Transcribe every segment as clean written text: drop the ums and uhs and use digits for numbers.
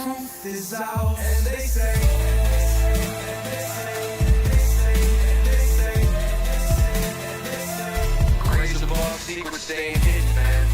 truth is out, and they say, grace above, secrets staying hidden, man.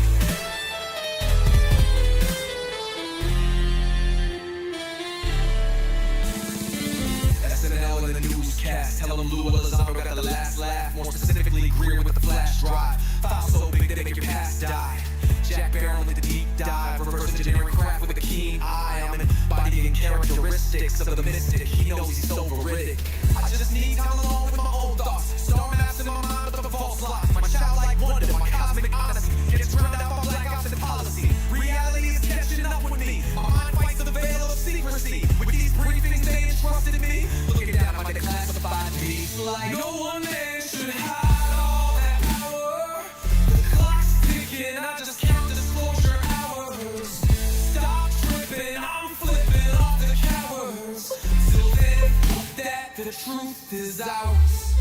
SNL in the newscast, tell them Lou Elizondo got the last laugh. More specifically, Greer with the flash drive. File so big they make your past die. Jack Barron with the deep dive, reverse engineering craft with a keen eye. I'm embodying characteristics of the mystic. He knows he's so veridic. I just need time alone with my own thoughts. Storm maps in my mind with the false lock. My childlike wonder, my cosmic honesty gets drowned out by black ops and policy. Reality is catching up with me. My mind fights the veil of secrecy. With these briefings they entrusted me, looking down at my declassified beats like no one man should hide all that power. The clock's ticking, I just count the disclosure hours. Stop tripping, I'm flipping off the cowards. Till then, that the truth is ours.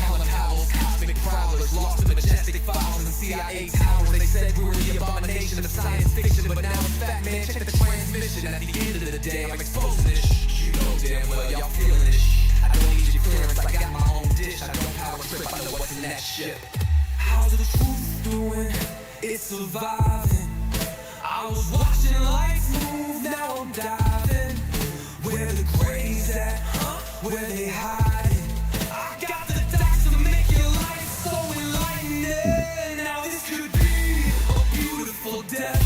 Colin Powell's cosmic prowlers, lost in majestic files and CIA towers. They said we were the abomination of science fiction, but now it's fact, man. Check the transmission. At the end of the day, I'm exposing this. You know damn well y'all feeling this. I don't need your clearance, I got my own dish. I don't power trip, I know what's in that ship. How's the truth doing? It's surviving. I was watching lights move, now I'm diving. Where the grays at, huh? Where they hiding? I got the facts to make your life so enlightening. Now this could be a beautiful death.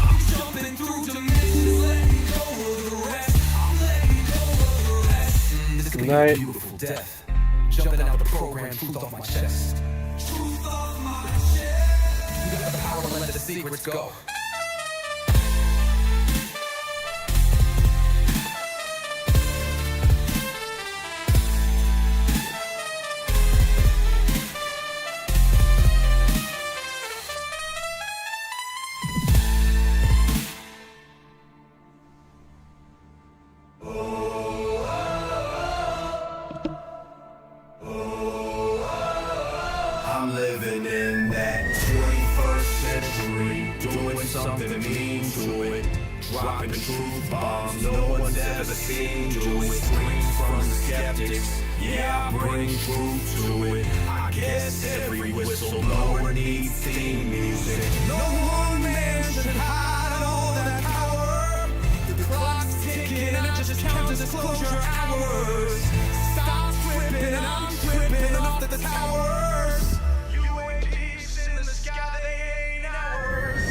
I'm jumping through dimensions, letting go of the rest. I'm letting go of the rest. This could be a beautiful death. Jumping out the program, truth off my chest. Truth off my chest. You got the power to let the secrets go. I'm living in that 21st century, doing something mean to it, dropping truth bombs no one's ever seen do it. Scream from the skeptics, yeah, I bring truth to it. I guess every whistleblower needs theme music. No one man should hide all that power. The clock's ticking, I just count the disclosure hours. Stop tripping, I'm tripping off the towers. UAPs in the sky, they ain't ours.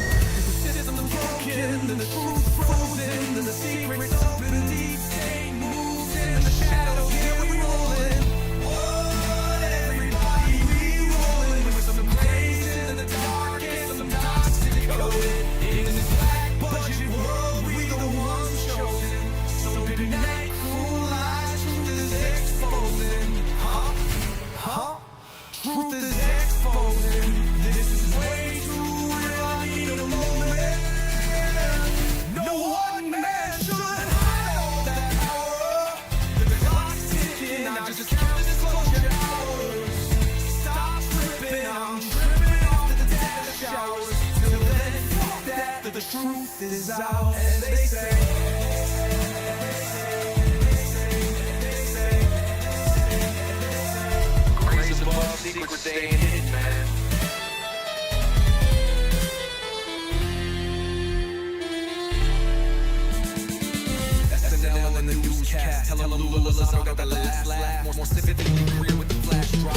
The system's broken, and the truth's frozen, and the secret's open, deep state moves in the shadows. Here we rollin'. What everybody we rollin' with some grace in the dark and some toxic code. In this black budget world, we the ones chosen. So good night, cruel lies, truth is exposing. Huh? Truth is exposing. This is way too real, I need a moment. No one man should hide all that power. The clock's ticking, I just count the disclosure hours. Stop tripping, I'm tripping off the data showers. Till then, fuck that, the truth is out. And they say, grace above, secrets staying hidden, man. SNL in the newscast, tell them Lou Elizondo got the last laugh. More specifically, Greer with the flash drive.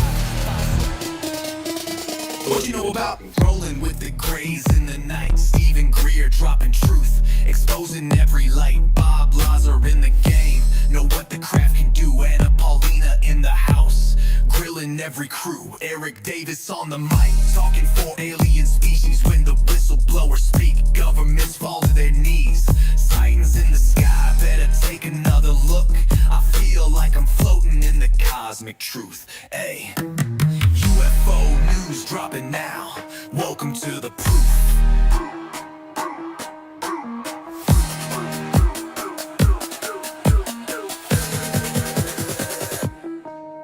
What you know about rolling with the grays in the night? Stephen Greer dropping truth, exposing every light. Bob Lazar in the game, know what the craft can do. Anna Paulina in the house, grilling every crew. Eric Davis on the mic, talking for alien species. When the whistleblowers speak, governments fall to their knees. Sightings in the sky, better take another look. I feel like I'm floating in the cosmic truth. Ay. UFO news dropping now. Welcome to the proof.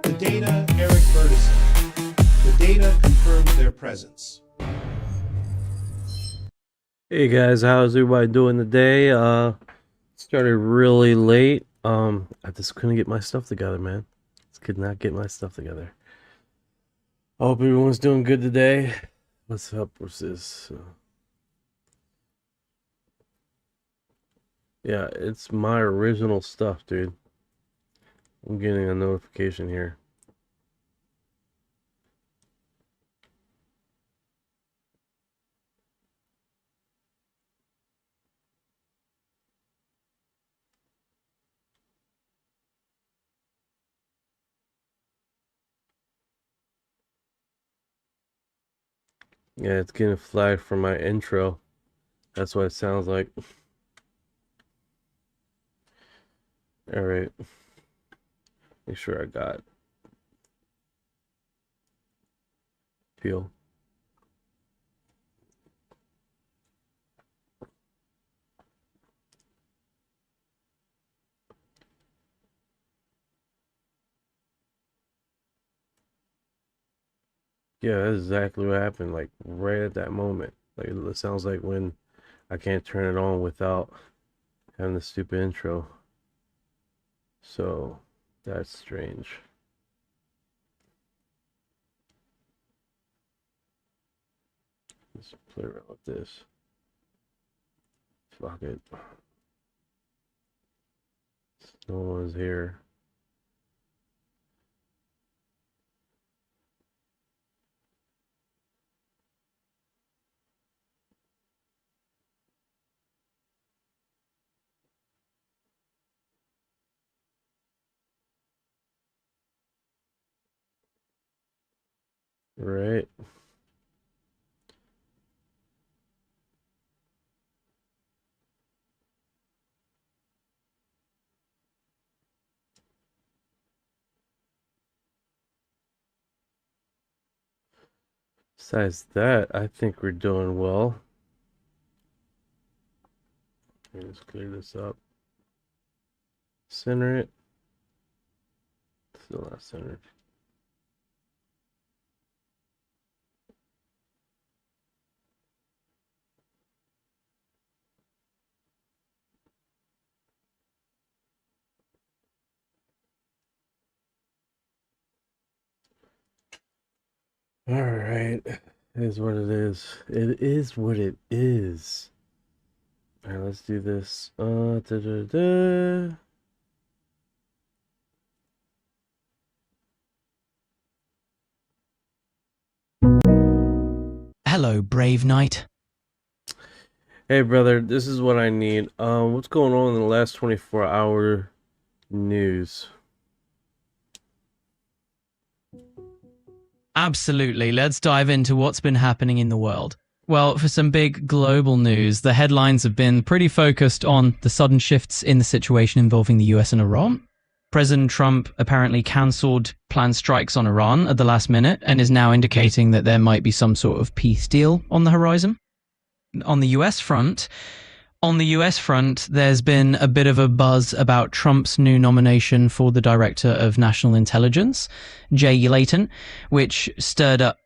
The data, Eric Burdison. The data confirms their presence. Hey guys, how's everybody doing today? Started really late. I just couldn't get my stuff together, man. Just could not get my stuff together. I hope everyone's doing good today. What's up? What's this? Yeah, it's my original stuff, dude. I'm getting a notification here. Yeah, it's getting flagged for my intro. That's what it sounds like. Alright. Make sure I got peel. Yeah, that's exactly what happened, like right at that moment. Like it sounds like when I can't turn it on without having the stupid intro. So that's strange. Let's play around with this. Fuck it. No one's here. Right. Besides that, I think we're doing well. Let's clear this up. Center it. Still not centered. All right. It is what it is. It is what it is. All right, let's do this. Hello, brave knight. Hey, brother, this is what I need. What's going on in the last 24-hour news? Absolutely. Let's dive into what's been happening in the world. Well, for some big global news, the headlines have been pretty focused on the sudden shifts in the situation involving the US and Iran. President Trump apparently cancelled planned strikes on Iran at the last minute and is now indicating that there might be some sort of peace deal on the horizon. On the US front, there's been a bit of a buzz about Trump's new nomination for the Director of National Intelligence, Jay Layton, which stirred up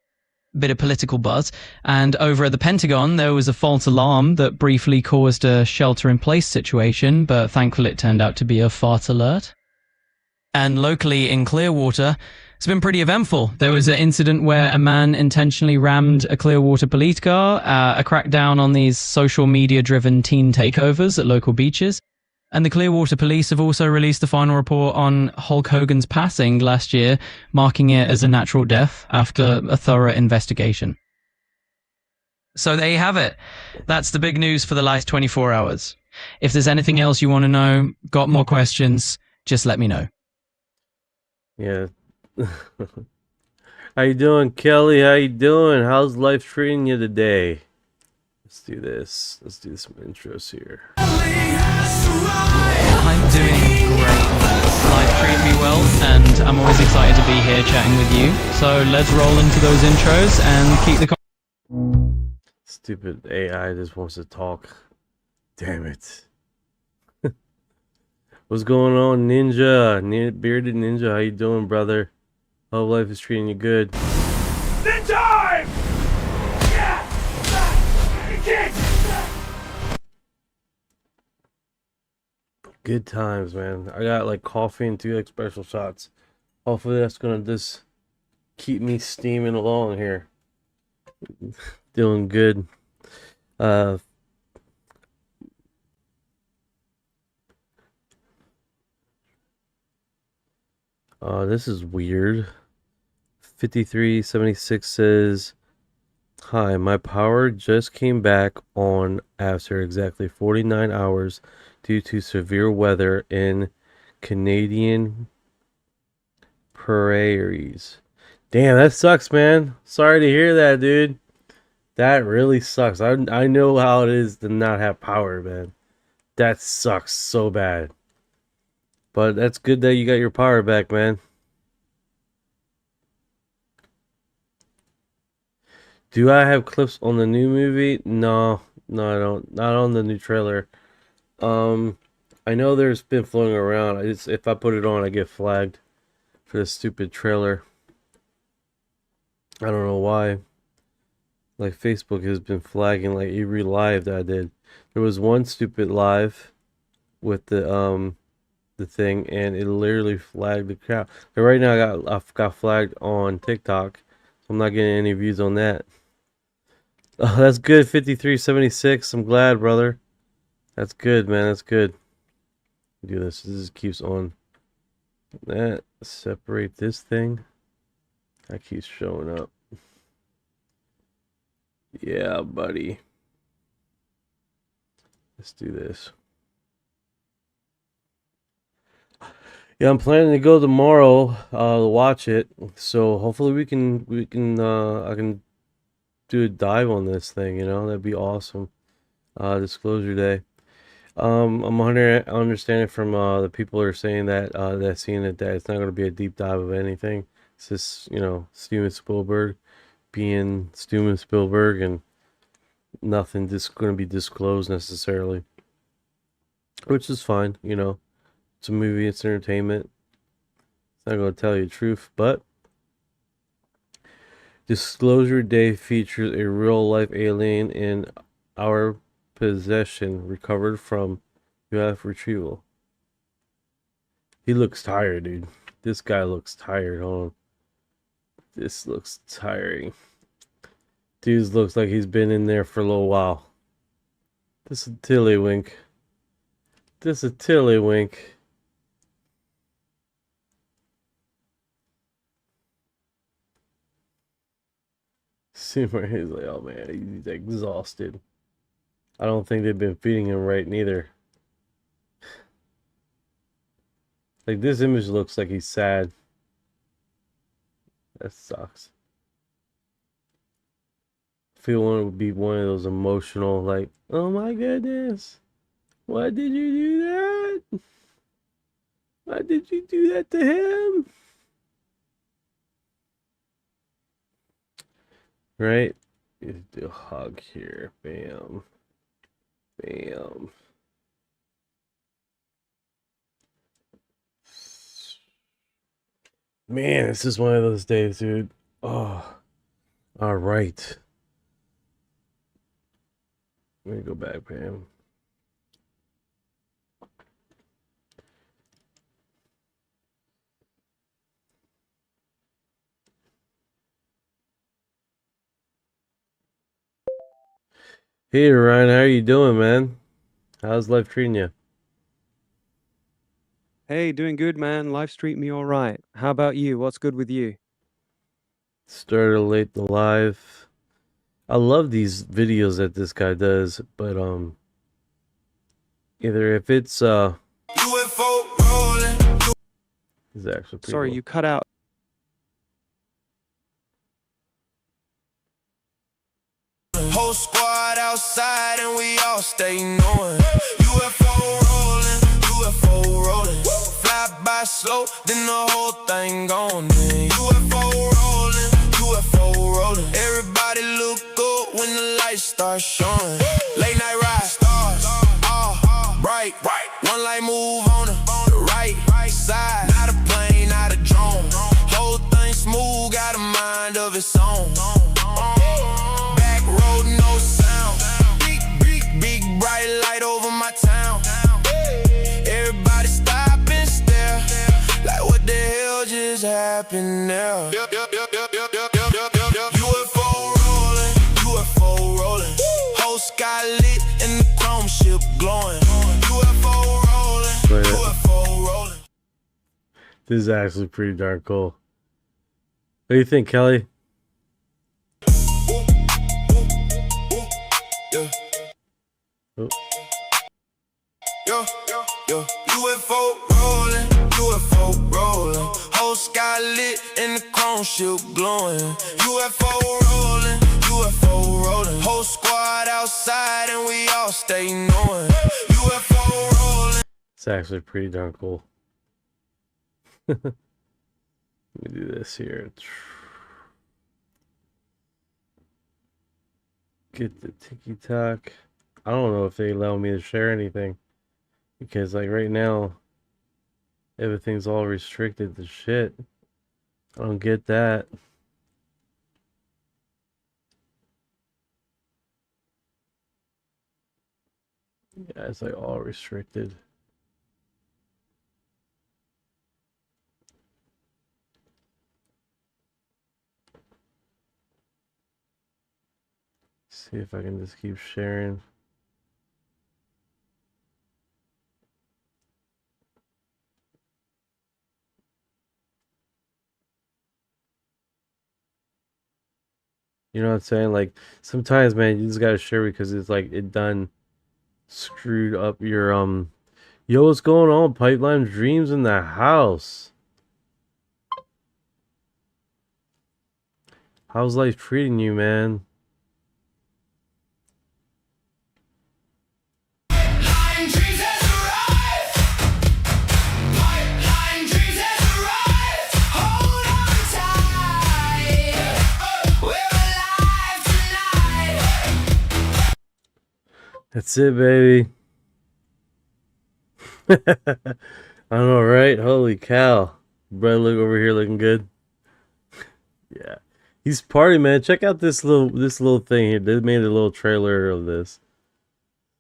a bit of political buzz. And over at the Pentagon, there was a false alarm that briefly caused a shelter-in-place situation, but thankfully it turned out to be a fart alert. And locally in Clearwater, it's been pretty eventful. There was an incident where a man intentionally rammed a Clearwater police car, a crackdown on these social media-driven teen takeovers at local beaches. And the Clearwater police have also released the final report on Hulk Hogan's passing last year, marking it as a natural death after a thorough investigation. So there you have it. That's the big news for the last 24 hours. If there's anything else you want to know, got more questions, just let me know. Yeah. How you doing, Kelly? How you doing? How's life treating you today? Let's do this. Let's do some intros here. I'm doing great. Life treating me well, and I'm always excited to be here chatting with you. So let's roll into those intros and keep the Stupid AI just wants to talk. Damn it. What's going on, Ninja? Bearded Ninja, how you doing, brother? Hope life is treating you good. Time! Yeah! Good times, man. I got like coffee and 2 special shots. Hopefully that's gonna just keep me steaming along here. Doing good. Uh this is weird. 5376 says, "Hi, my power just came back on after exactly 49 hours due to severe weather in Canadian prairies." Damn, that sucks, man. Sorry to hear that, dude. That really sucks. I know how it is to not have power, man. That sucks so bad. But that's good that you got your power back, man. Do I have clips on the new movie? No, I don't. Not on the new trailer. I know there's been floating around. If I put it on, I get flagged for the stupid trailer. I don't know why. Like, Facebook has been flagging like every live that I did. There was one stupid live with the thing, and it literally flagged the crowd. But right now I've got flagged on TikTok, so I'm not getting any views on that. Oh, that's good, 5376. I'm glad, brother. That's good, man. That's good. Do this. This just keeps on. That separate this thing. That keeps showing up. Yeah, buddy. Let's do this. Yeah, I'm planning to go tomorrow to watch it. So hopefully I can do a dive on this thing, you know? That'd be awesome. Disclosure day. I'm understanding from the people who are saying that that seen it, that it's not going to be a deep dive of anything. It's just, you know, Steven Spielberg being Steven Spielberg, and nothing just going to be disclosed necessarily, which is fine. You know, it's a movie, it's entertainment. It's not going to tell you the truth, but Disclosure Day features a real life alien in our possession recovered from UFO retrieval. He looks tired, dude. This guy looks tired. Hold on. This looks tiring. Dude looks like he's been in there for a little while. This is Tiddlywink. This is Tiddlywink. See where he's like, oh man, he's exhausted. I don't think they've been feeding him right neither. Like, this image looks like he's sad. That sucks. I feel it would be one of those emotional, like, oh my goodness, why did you do that? Why did you do that to him? Right? You do a hug here. Bam. Bam. Man, this is one of those days, dude. Oh, all right. Let me go back, Pam. Hey, Ryan, how are you doing, man? How's life treating you? Hey, doing good, man. Life's treating me all right. How about you? What's good with you? Started late in the live. I love these videos that this guy does, but either if it's UFO rolling. is actually pretty Sorry, cool. you cut out. Whole squad outside and we all stay knowing. UFO rolling, UFO rolling. Fly by slow, then the whole thing gone. Then UFO rolling, UFO rolling. Everybody look good when the lights start showing. Late night ride, stars, all bright. One light move on the right side. Not a plane, not a drone. Whole thing smooth, got a mind of its own. Back road, no sound. Big bright light over my town. Everybody up in there. UFO rolling, UFO rolling. Whole sky lit and the chrome ship glowing. UFO rolling, UFO rolling. This is actually pretty darn cool. What do you think, Kelly? Oh. Yo, UFO rolling, UFO rolling. Whole sky lit and the chrome ship glowing. UFO rolling, UFO rolling. Whole squad outside and we all stay knowing. UFO rolling. It's actually pretty darn cool. Let me do this here. Get the tiki-talk. I don't know if they allow me to share anything. Because, like, right now, everything's all restricted to shit. I don't get that. Yeah, it's, like, all restricted. See if I can just keep sharing. You know what I'm saying? Like, sometimes, man, you just gotta share because it's like it done screwed up your yo, what's going on? Pipeline Dreams in the house. How's life treating you, man? That's it, baby. I know, right? Holy cow. Brett, look over here looking good. Yeah. He's party, man. Check out this little thing here. They made a little trailer of this.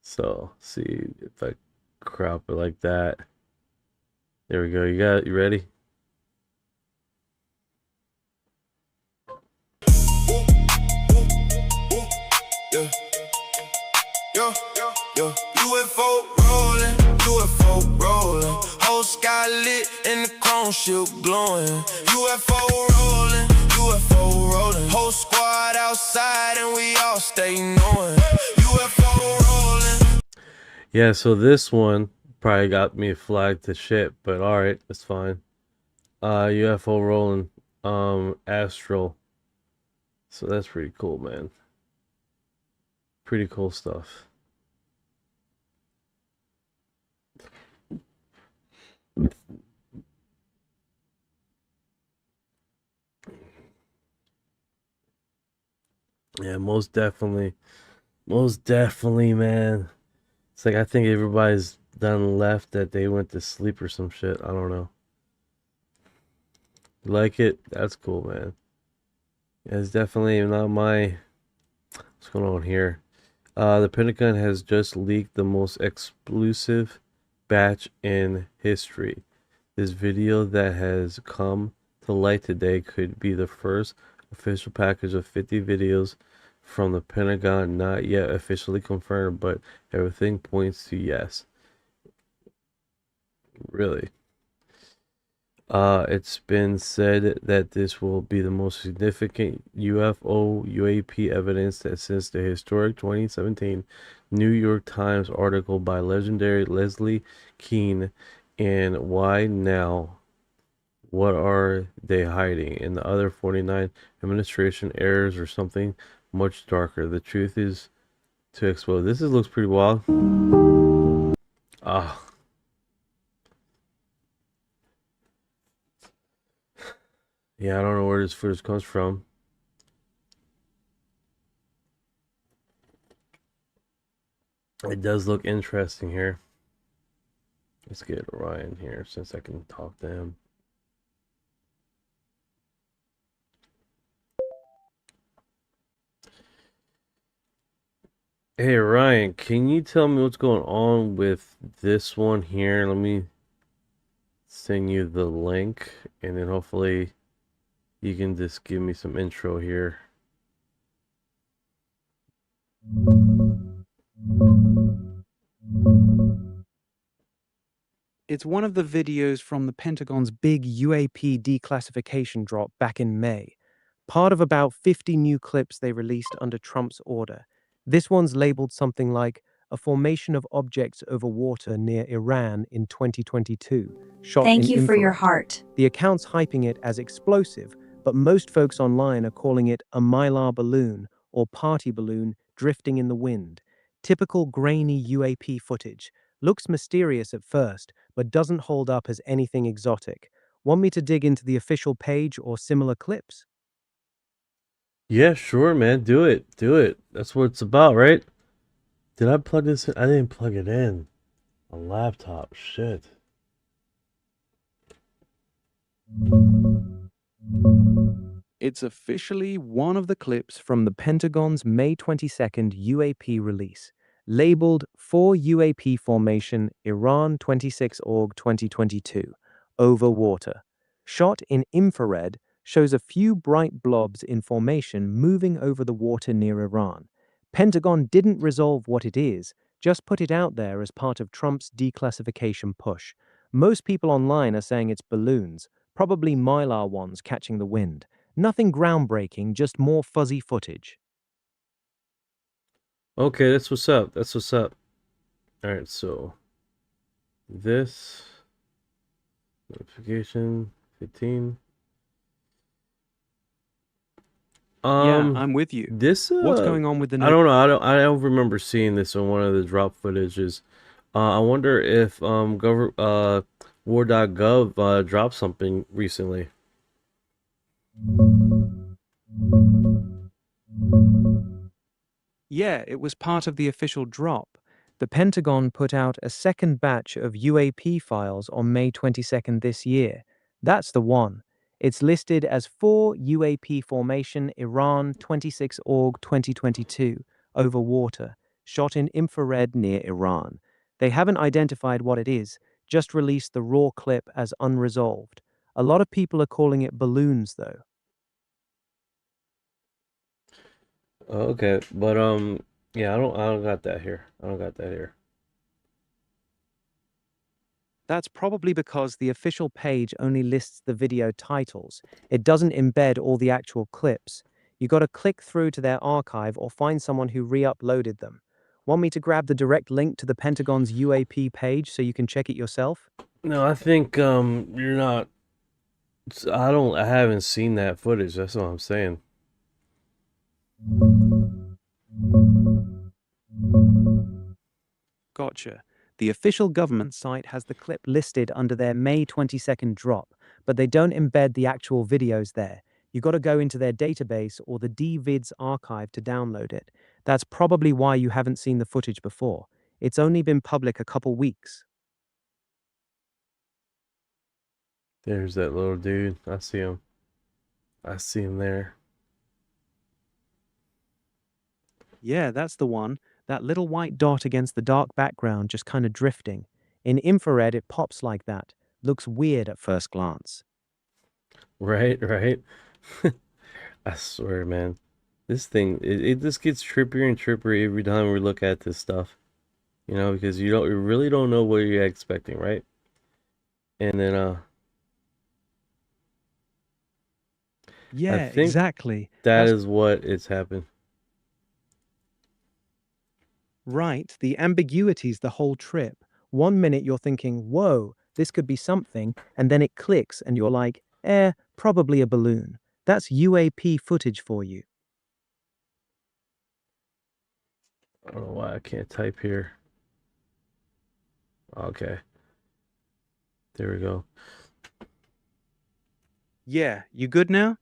So, see if I crop it like that. There we go. You got it? You ready? Yo, UFO rolling, UFO rolling. Whole sky lit and the chrome ship glowing. UFO rolling, UFO rolling. Whole squad outside and we all stay knowing. UFO rolling. Yeah, so this one probably got me flagged to shit, but alright, that's fine. UFO rolling, astral. So that's pretty cool, man. Pretty cool stuff. Yeah, most definitely, man. It's like I think everybody's done left that they went to sleep or some shit. I don't know. You like it? That's cool, man. Yeah, it's definitely not my. What's going on here? The Pentagon has just leaked the most explosive batch in history. This video that has come to light today could be the first official package of 50 videos from the Pentagon, not yet officially confirmed, but everything points to yes. Really? It's been said that this will be the most significant UFO UAP evidence that since the historic 2017 New York Times article by legendary Leslie Kean and Why Now? What are they hiding? And the other 49 administration errors or something much darker. The truth is to explode. This looks pretty wild. Ah. Yeah, I don't know where this footage comes from. It does look interesting here. Let's get Orion here since I can talk to him. Hey Ryan, can you tell me what's going on with this one here? Let me send you the link and then hopefully you can just give me some intro here. It's one of the videos from the Pentagon's big UAP declassification drop back in May, part of about 50 new clips they released under Trump's order. This one's labeled something like a formation of objects over water near Iran in 2022, shot Thank in you for your infrared. heart. The account's hyping it as explosive, but most folks online are calling it a mylar balloon or party balloon drifting in the wind. Typical grainy UAP footage. Looks mysterious at first, but doesn't hold up as anything exotic. Want me to dig into the official page or similar clips? Yeah, sure, man. Do it. Do it. That's what it's about, right? Did I plug this in? I didn't plug it in. A laptop. Shit. It's officially one of the clips from the Pentagon's May 22nd UAP release, labeled for UAP Formation Iran 26 Org 2022, over water. Shot in infrared, shows a few bright blobs in formation moving over the water near Iran. Pentagon didn't resolve what it is, just put it out there as part of Trump's declassification push. Most people online are saying it's balloons, probably mylar ones catching the wind. Nothing groundbreaking, just more fuzzy footage. Okay, that's what's up. That's what's up. Alright, so this notification 15. I'm with you. This What's going on with the I don't know. I don't remember seeing this on one of the drop footages. I wonder if war.gov dropped something recently. Yeah, it was part of the official drop. The Pentagon put out a second batch of UAP files on May 22nd this year. That's the one. It's listed as for UAP Formation Iran 26 Org 2022, over water, shot in infrared near Iran. They haven't identified what it is, just released the raw clip as unresolved. A lot of people are calling it balloons, though. Okay, but yeah, I don't got that here. I don't got that here. That's probably because the official page only lists the video titles. It doesn't embed all the actual clips. You got to click through to their archive or find someone who re-uploaded them. Want me to grab the direct link to the Pentagon's UAP page so you can check it yourself? No, I think you're not. I haven't seen that footage. That's what I'm saying. Gotcha. The official government site has the clip listed under their May 22nd drop, but they don't embed the actual videos there. You got to go into their database or the DVids archive to download it. That's probably why you haven't seen the footage before. It's only been public a couple weeks. There's that little dude. I see him. I see him there. Yeah, that's the one. That little white dot against the dark background just kind of drifting. In infrared, it pops like that. Looks weird at first glance. Right, right. I swear, man. This thing, it just gets trippier and trippier every time we look at this stuff. You know, because you really don't know what you're expecting, right? And then Yeah, think exactly. that That's is what it's happened. right. The ambiguity's the whole trip. 1 minute you're thinking, whoa, this could be something, and then it clicks and you're like, probably a balloon. That's UAP footage for you. I don't know why I can't type here. Okay. There we go. Yeah, you good now?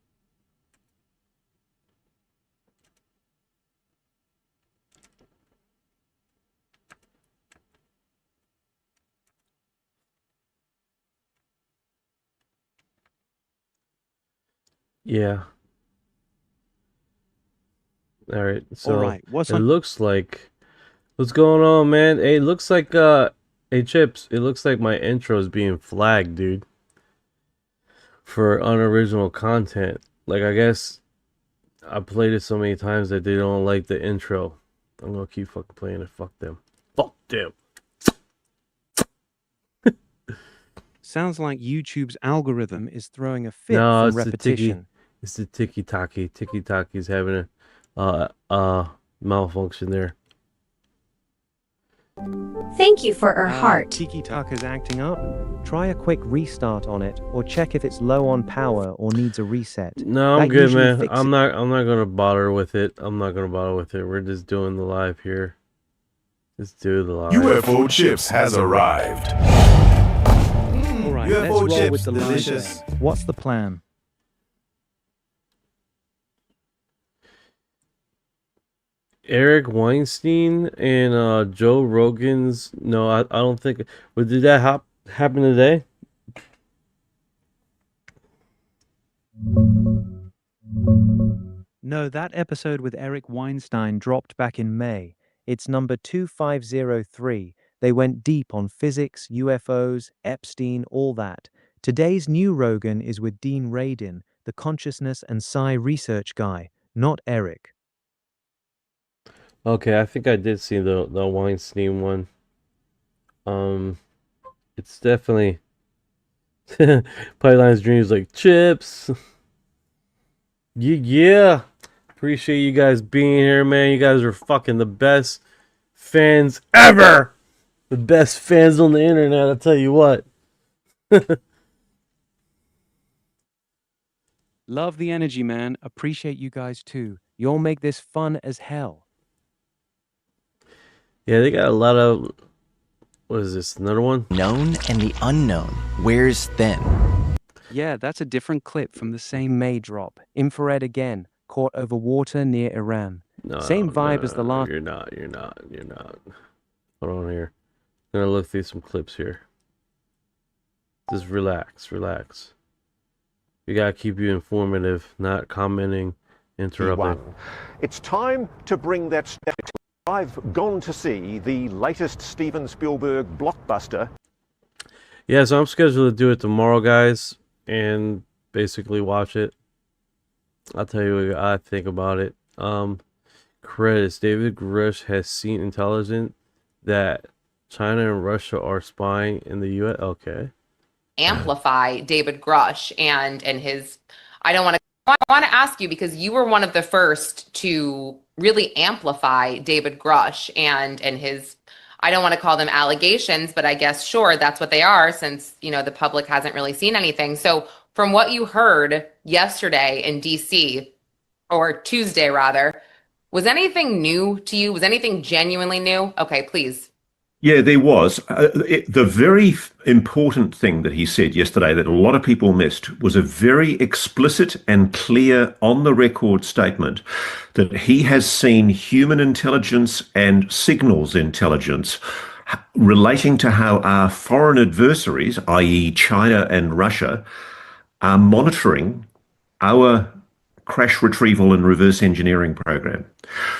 Yeah. All right. All So right, what's it on? looks like what's going on, man? Hey, it looks like hey Chips, it looks like my intro is being flagged, dude, for unoriginal content. Like, I guess I played it so many times that they don't like the intro. I'm gonna keep fucking playing it. Fuck them. Fuck them. Sounds like YouTube's algorithm is throwing a fit No, from it's the tiki. repetition. It's the tiki taki. Tiki taki is having a malfunction there. Thank you for our heart. Tiki Taka's acting up. Try a quick restart on it, or check if it's low on power or needs a reset. No, I'm That good, usually man. fixes- I'm not gonna bother with it. I'm not gonna bother with it. We're just doing the live here. Just do the live. UFO chips has arrived. All right, UFO let's roll chips, with the live delicious. then. What's the plan? Eric Weinstein and Joe Rogan's. No, I don't think. But did that happen today? No, that episode with Eric Weinstein dropped back in May. It's number 2503. They went deep on physics, UFOs, Epstein, all that. Today's new Rogan is with Dean Radin, the consciousness and psi research guy, not Eric. Okay, I think I did see the Weinstein one. It's definitely Pipeline's Dreams like chips. Yeah. Appreciate you guys being here, man. You guys are fucking the best fans ever. The best fans on the internet, I'll tell you what. Love the energy, man. Appreciate you guys too. You'll make this fun as hell. Yeah, they got a lot of. What is this? Another one? Known and the unknown. Where's then? Yeah, that's a different clip from the same May drop. Infrared again, caught over water near Iran. No, Same vibe as the last. You're not. Hold on here. I'm gonna look through some clips here. Just relax. We gotta keep you informative, not commenting, interrupting. It's time to bring that step. I've gone to see the latest Steven Spielberg blockbuster. Yeah, so I'm scheduled to do it tomorrow, guys, and basically watch it. I'll tell you what I think about it. Credits. David Grush has seen intelligence that China and Russia are spying in the U.S. Okay. Amplify David Grush and his. I want to ask you, because you were one of the first to really amplify David Grush and his. I don't want to call them allegations, but I guess sure that's what they are, since the public hasn't really seen anything. So from what you heard yesterday in DC, or Tuesday rather, was anything new to you? Was anything genuinely new? Okay, please. Yeah, there was. The very important thing that he said yesterday that a lot of people missed was a very explicit and clear on-the-record statement that he has seen human intelligence and signals intelligence relating to how our foreign adversaries, i.e. China and Russia, are monitoring our crash retrieval and reverse engineering program.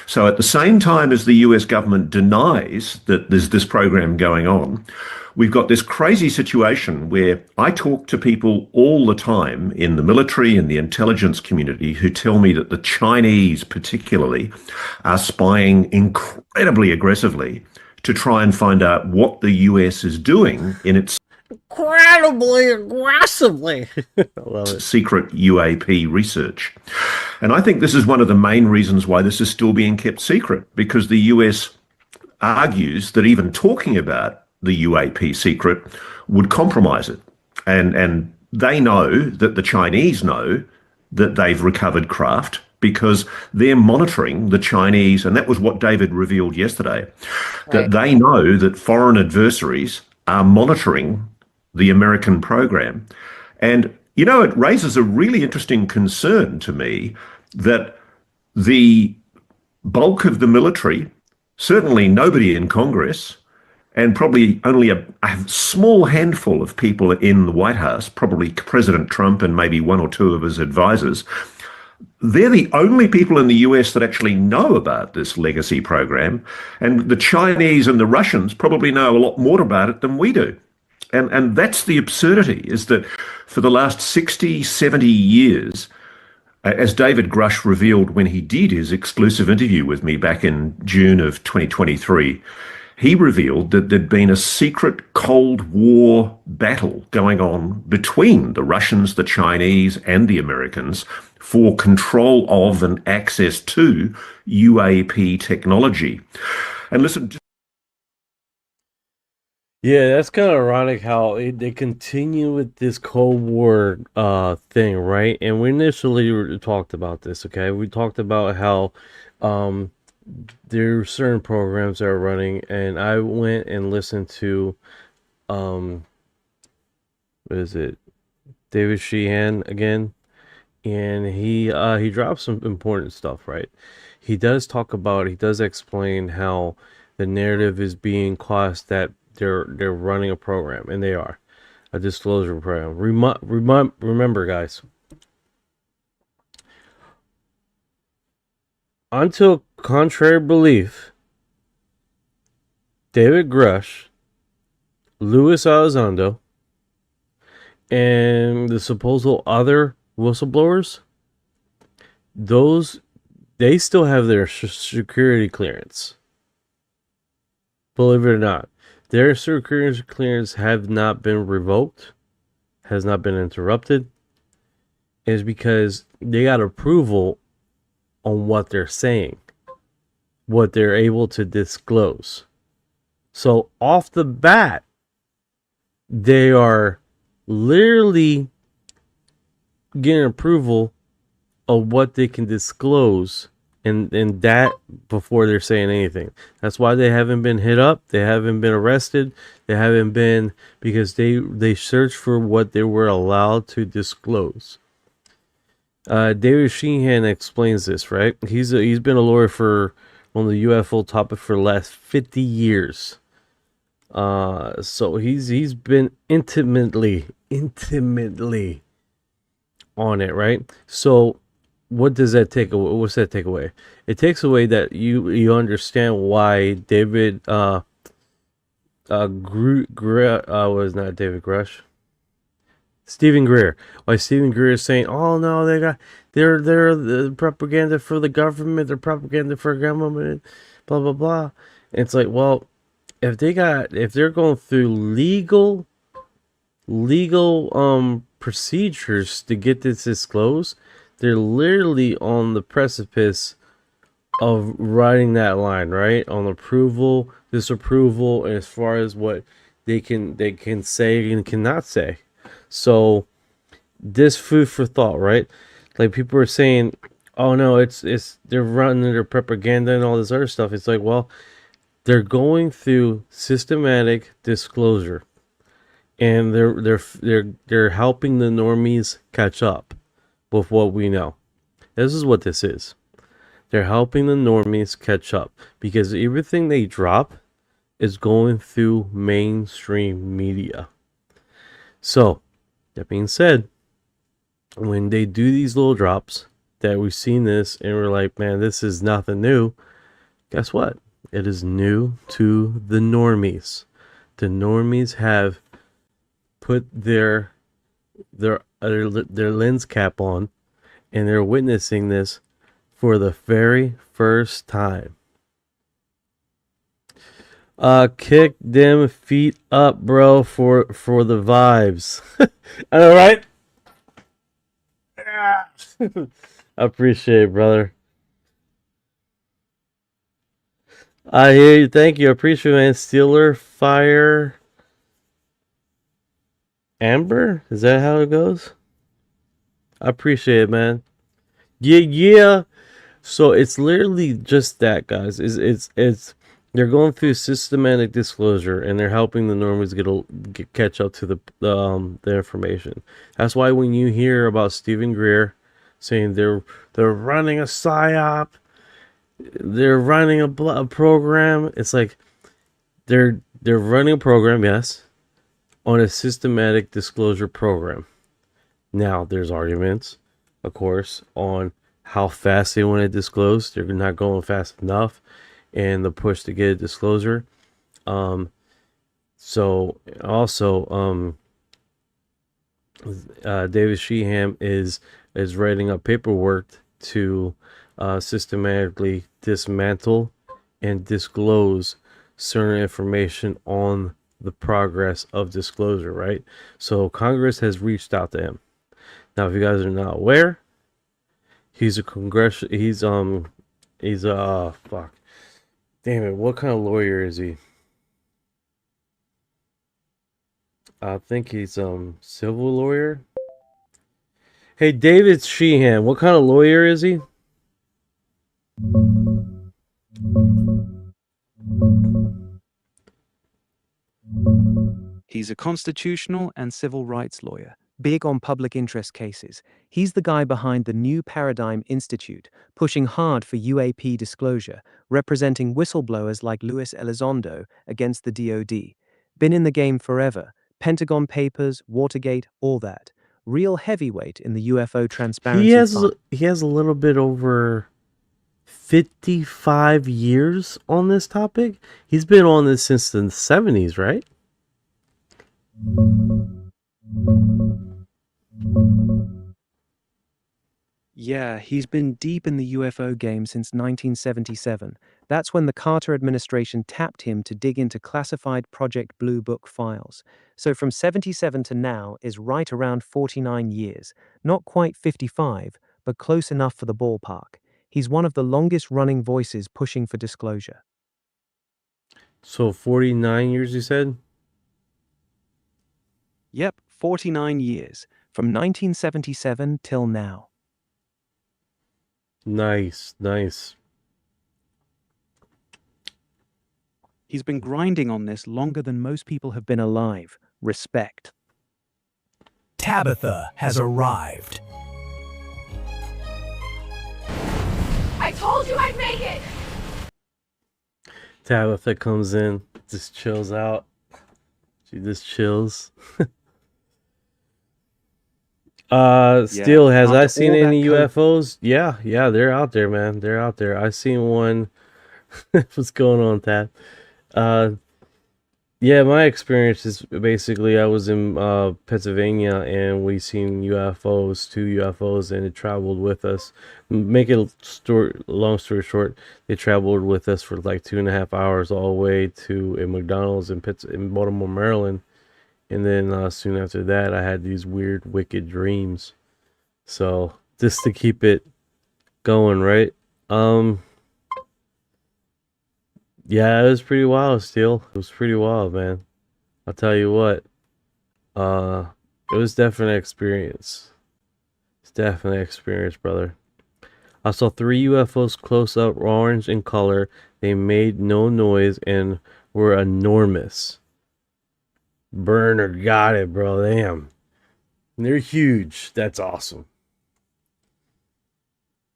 So at the same time as the US government denies that there's this program going on, we've got this crazy situation where I talk to people all the time in the military and the intelligence community who tell me that the Chinese particularly are spying incredibly aggressively to try and find out what the US is doing in its Incredibly aggressively. I love it. Secret UAP research. And I think this is one of the main reasons why this is still being kept secret, because the US argues that even talking about the UAP secret would compromise it. And they know that the Chinese know that they've recovered craft because they're monitoring the Chinese, and that was what David revealed yesterday, that they know that foreign adversaries are monitoring the American program. And, it raises a really interesting concern to me that the bulk of the military, certainly nobody in Congress, and probably only a small handful of people in the White House, probably President Trump and maybe one or two of his advisors, they're the only people in the US that actually know about this legacy program. And the Chinese and the Russians probably know a lot more about it than we do. And that's the absurdity, is that for the last 60, 70 years, As David Grush revealed when he did his exclusive interview with me back in June of 2023, he revealed that there'd been a secret Cold War battle going on between the Russians, the Chinese, and the Americans for control of and access to UAP technology. And listen, yeah, that's kind of ironic how they continue with this Cold War thing, right? And we initially talked about this, okay? We talked about how there are certain programs that are running, and I went and listened to what is it, David Sheehan again, and he dropped some important stuff, right? He does explain how the narrative is being caused that they're running a program, and they are a disclosure program. Remember, guys, until contrary belief, David Grush, Luis Elizondo, and the supposed other whistleblowers, they still have their security clearance. Believe it or not, their security clearance have not been revoked, has not been interrupted. Is because they got approval on what they're saying, what they're able to disclose. So off the bat, they are literally getting approval of what they can disclose, and that before they're saying anything. That's why they haven't been hit up, they haven't been arrested, they haven't been, because they searched for what they were allowed to disclose. David Sheehan explains this, right? He's been a lawyer for on the UFO topic for the last 50 years. So he's been intimately on it, right? So what does that take away? What's that take away? It takes away that you understand why David was not David Grush. Stephen Greer. Why Stephen Greer is saying, "Oh no, they're the propaganda for the government. They're propaganda for government." Blah blah blah. And it's like, well, if they're going through legal procedures to get this disclosed, they're literally on the precipice of writing that line, right? On approval, disapproval, and as far as what they can say and cannot say. So this food for thought, right? Like people are saying, oh no, it's they're running their propaganda and all this other stuff. It's like, well, they're going through systematic disclosure, and they're helping the normies catch up with what we know. This is what this is. They're helping the normies catch up because everything they drop is going through mainstream media. So that being said, when they do these little drops that we've seen this and we're like, man, this is nothing new. Guess what? It is new to the normies. The normies have put their lens cap on, and they're witnessing this for the very first time. Kick them feet up, bro, for the vibes. I know, right? I appreciate it, brother. I hear you. Thank you. I appreciate it, man. Steeler, Fire, Amber? Is that how it goes? I appreciate it, man. Yeah. So it's literally just that, guys. It's they're going through systematic disclosure, and they're helping the normies get catch up to the information. That's why when you hear about Stephen Greer saying they're running a psyop, they're running a program, it's like they're running a program, yes, on a systematic disclosure program. Now there's arguments, of course, on how fast they want to disclose. They're not going fast enough, and the push to get a disclosure. So also, David Sheehan is is writing up paperwork to systematically dismantle and disclose certain information on the progress of disclosure, right? So Congress has reached out to him. Now, if you guys are not aware, he's a fuck. Damn it, what kind of lawyer is he? I think he's civil lawyer. Hey, David Sheehan, what kind of lawyer is he? He's a constitutional and civil rights lawyer, big on public interest cases. He's the guy behind the New Paradigm Institute, pushing hard for UAP disclosure, representing whistleblowers like Luis Elizondo against the DoD. Been in the game forever. Pentagon Papers, Watergate, all that. Real heavyweight in the UFO transparency fight. He has a little bit over 55 years on this topic. He's been on this since the 70s, right? Yeah, he's been deep in the UFO game since 1977. That's when the Carter administration tapped him to dig into classified Project Blue Book files. So from 77 to now is right around 49 years. Not quite 55, but close enough for the ballpark. He's one of the longest running voices pushing for disclosure. So 49 years, you said? Yep, 49 years. From 1977 till now. Nice. He's been grinding on this longer than most people have been alive. Respect. Tabitha has arrived. I told you I'd make it! Tabitha comes in, just chills out. She just chills. Steel, has I seen any UFOs? Yeah, they're out there, man. They're out there. I seen one. What's going on, Tab? Yeah, my experience is basically I was in Pennsylvania and we seen UFOs, 2 UFOs, and it traveled with us. Make it long story short, they traveled with us for like 2.5 hours all the way to a McDonald's in Baltimore, Maryland. And then soon after that, I had these weird, wicked dreams. So just to keep it going, right? Yeah, it was pretty wild, Steel. It was pretty wild, man. I'll tell you what. It was definitely an experience. It's definitely an experience, brother. I saw 3 UFOs close up, orange in color. They made no noise and were enormous. Burner got it, bro. Damn. They're huge. That's awesome.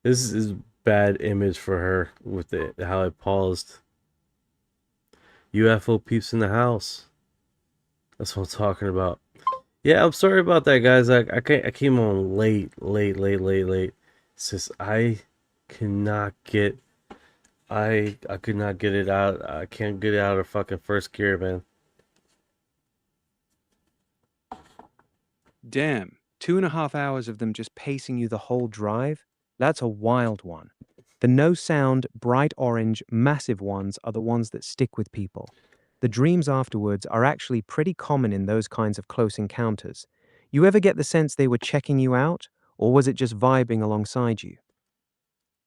This is bad image for her with how it paused. UFO peeps in the house. That's what I'm talking about. Yeah, I'm sorry about that, guys. I came on late. It's just I cannot get I could not get it out. I can't get it out of fucking first gear, man. Damn, 2.5 hours of them just pacing you the whole drive? That's a wild one. The no sound, bright orange, massive ones are the ones that stick with people. The dreams afterwards are actually pretty common in those kinds of close encounters. You ever get the sense they were checking you out, or was it just vibing alongside you?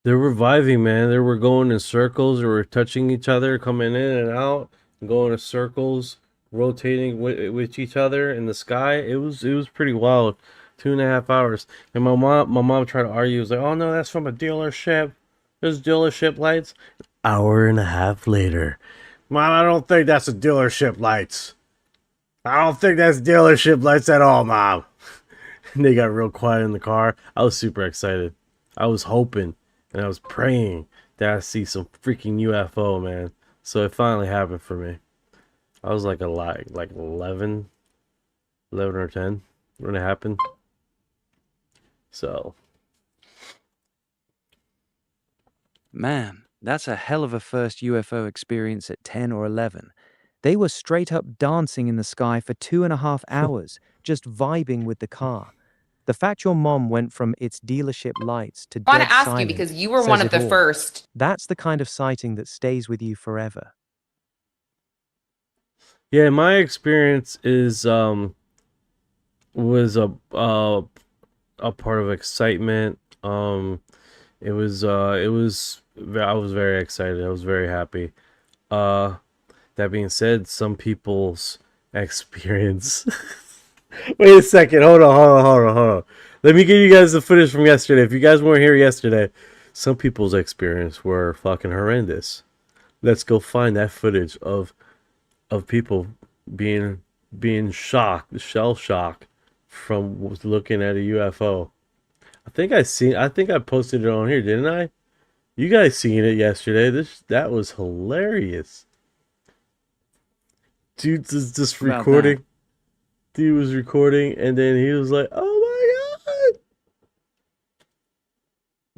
They were vibing, man. They were going in circles. They were touching each other, coming in and out, going in circles, rotating with each other in the sky. It was pretty wild. 2.5 hours. And my mom tried to argue. It was like, oh no, that's from a dealership. There's dealership lights. Hour and a half later. Mom, I don't think that's a dealership lights. I don't think that's dealership lights at all, Mom. And they got real quiet in the car. I was super excited. I was hoping and I was praying that I see some freaking UFO, man. So it finally happened for me. I was like 11 or 10 when it happened. So, Man, that's a hell of a first UFO experience at 10 or 11. They were straight up dancing in the sky for 2.5 hours, just vibing with the car. The fact your mom went from its dealership lights to I want dead to ask silent you because you were says one of it the all. first. That's the kind of sighting that stays with you forever. Yeah, my experience is was a part of excitement. It was I was very excited. I was very happy. That being said, some people's experience. Wait a second. Hold on. Let me give you guys the footage from yesterday. If you guys weren't here yesterday, some people's experience were fucking horrendous. Let's go find that footage of people being shocked, shell shocked from looking at a UFO. I think I posted it on here, didn't I? You guys seen it yesterday. That was hilarious. Dude was just recording. Dude was recording, and then he was like, "Oh my god!"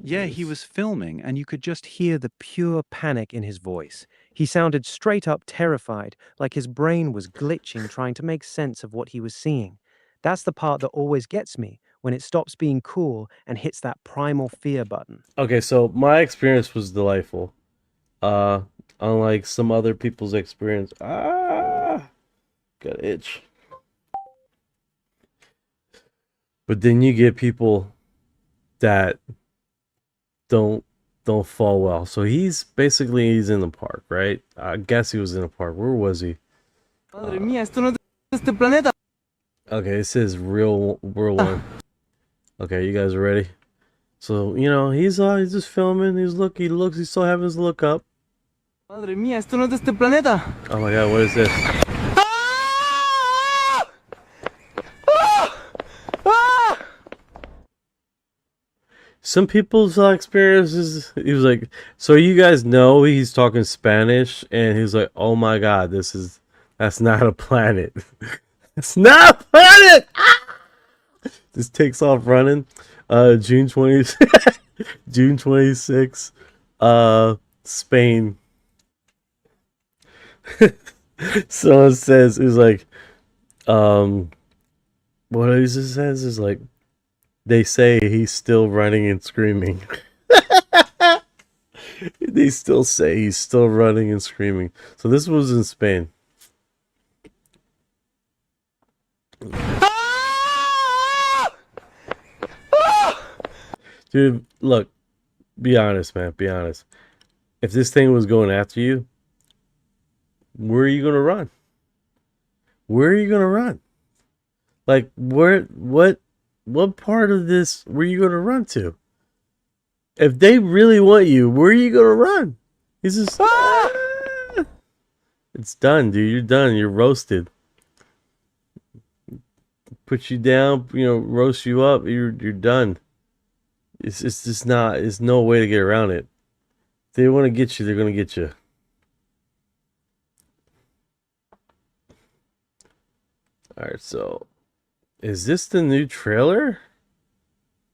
Yeah, he was filming, and you could just hear the pure panic in his voice. He sounded straight up terrified, like his brain was glitching trying to make sense of what he was seeing. That's the part that always gets me, when it stops being cool and hits that primal fear button. Okay, so my experience was delightful. Unlike some other people's experience. Got an itch. But then you get people that don't fall well. So he's in the park, right? I guess he was in the park. Where was he? Okay, it says real one. Okay, you guys are ready? So, he's just filming. He's still having his look up. Oh my god, what is this? Some people's experiences, he was like, so you guys know he's talking Spanish, and he's like, oh my god, that's not a planet. It's not a planet! This takes off running. June 26th, Spain. Someone says, is like, what he just says is like, they say he's still running and screaming. They still say he's still running and screaming. So this was in Spain. Dude, look, be honest, man. Be honest. If this thing was going after you, where are you gonna run? Where are you gonna run? Like, what part of this were you gonna run to? If they really want you, where are you gonna run? He's just It's done, dude. You're done. You're roasted. Put you down, roast you up. You're done. It's just not. There's no way to get around it. If they want to get you, they're gonna get you. All right, so is this the new trailer?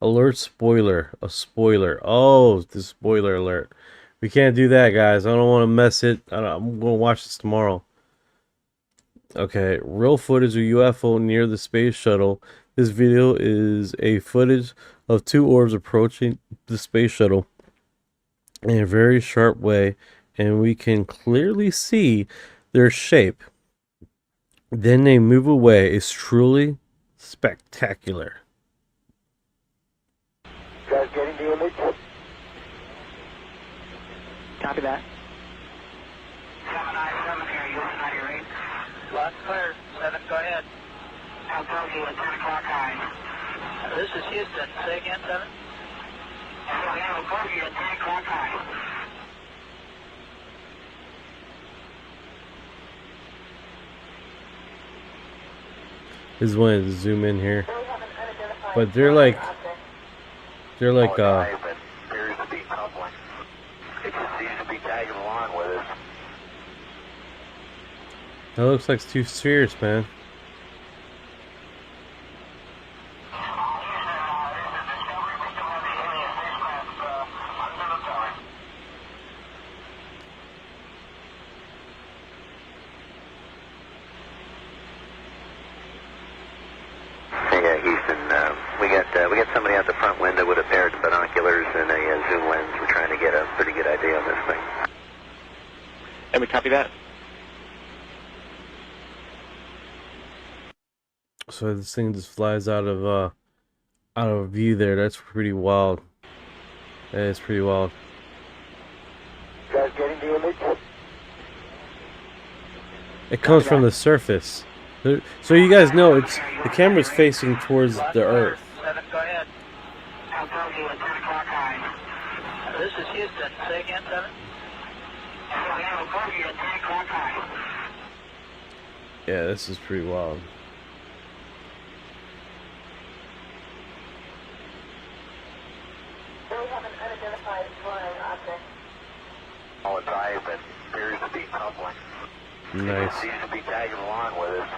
Alert spoiler. A spoiler. Oh, the spoiler alert. We can't do that, guys. I don't want to mess it. I'm going to watch this tomorrow. Okay, real footage of UFO near the space shuttle. This video is a footage of two orbs approaching the space shuttle in a very sharp way, and we can clearly see their shape. Then they move away. It's truly spectacular. Guys getting the image? Copy that. 797 here, you want your rate? Lots clear. 7, go ahead. I'll tell you at 10 o'clock high. This is Houston. Say again, 7? Yeah, we'll call you at 10 o'clock high. This is one to zoom in here, but they're like appears to be coupling. It just seems to be tagging along with us. that looks like two spheres, man. Yeah, Houston, we got Let me copy that. So this thing just flies out of view there. That's pretty wild. That is pretty wild. You guys getting the image? It comes from the surface. So you guys know it's the camera's facing towards the Earth. 7, go ahead. I'll tell you at 10 o'clock high. This is Houston. Say again, 7. I'll tell you at 10 o'clock high. Yeah, this is pretty wild. We have an unidentified flying object. All its eyes that appears to be tumbling. Nice. It seems to be tagging along with us.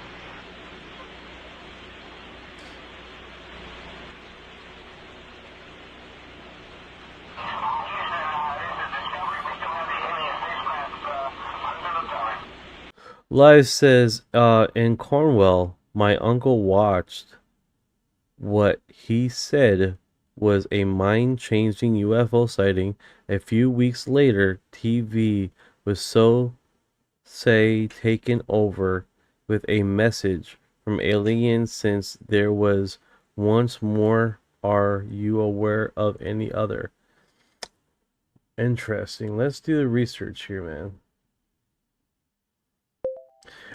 Live says, in Cornwall, my uncle watched what he said was a mind-changing UFO sighting. A few weeks later, TV was taken over with a message from aliens since there was once more. Are you aware of any other? Interesting. Let's do the research here, man.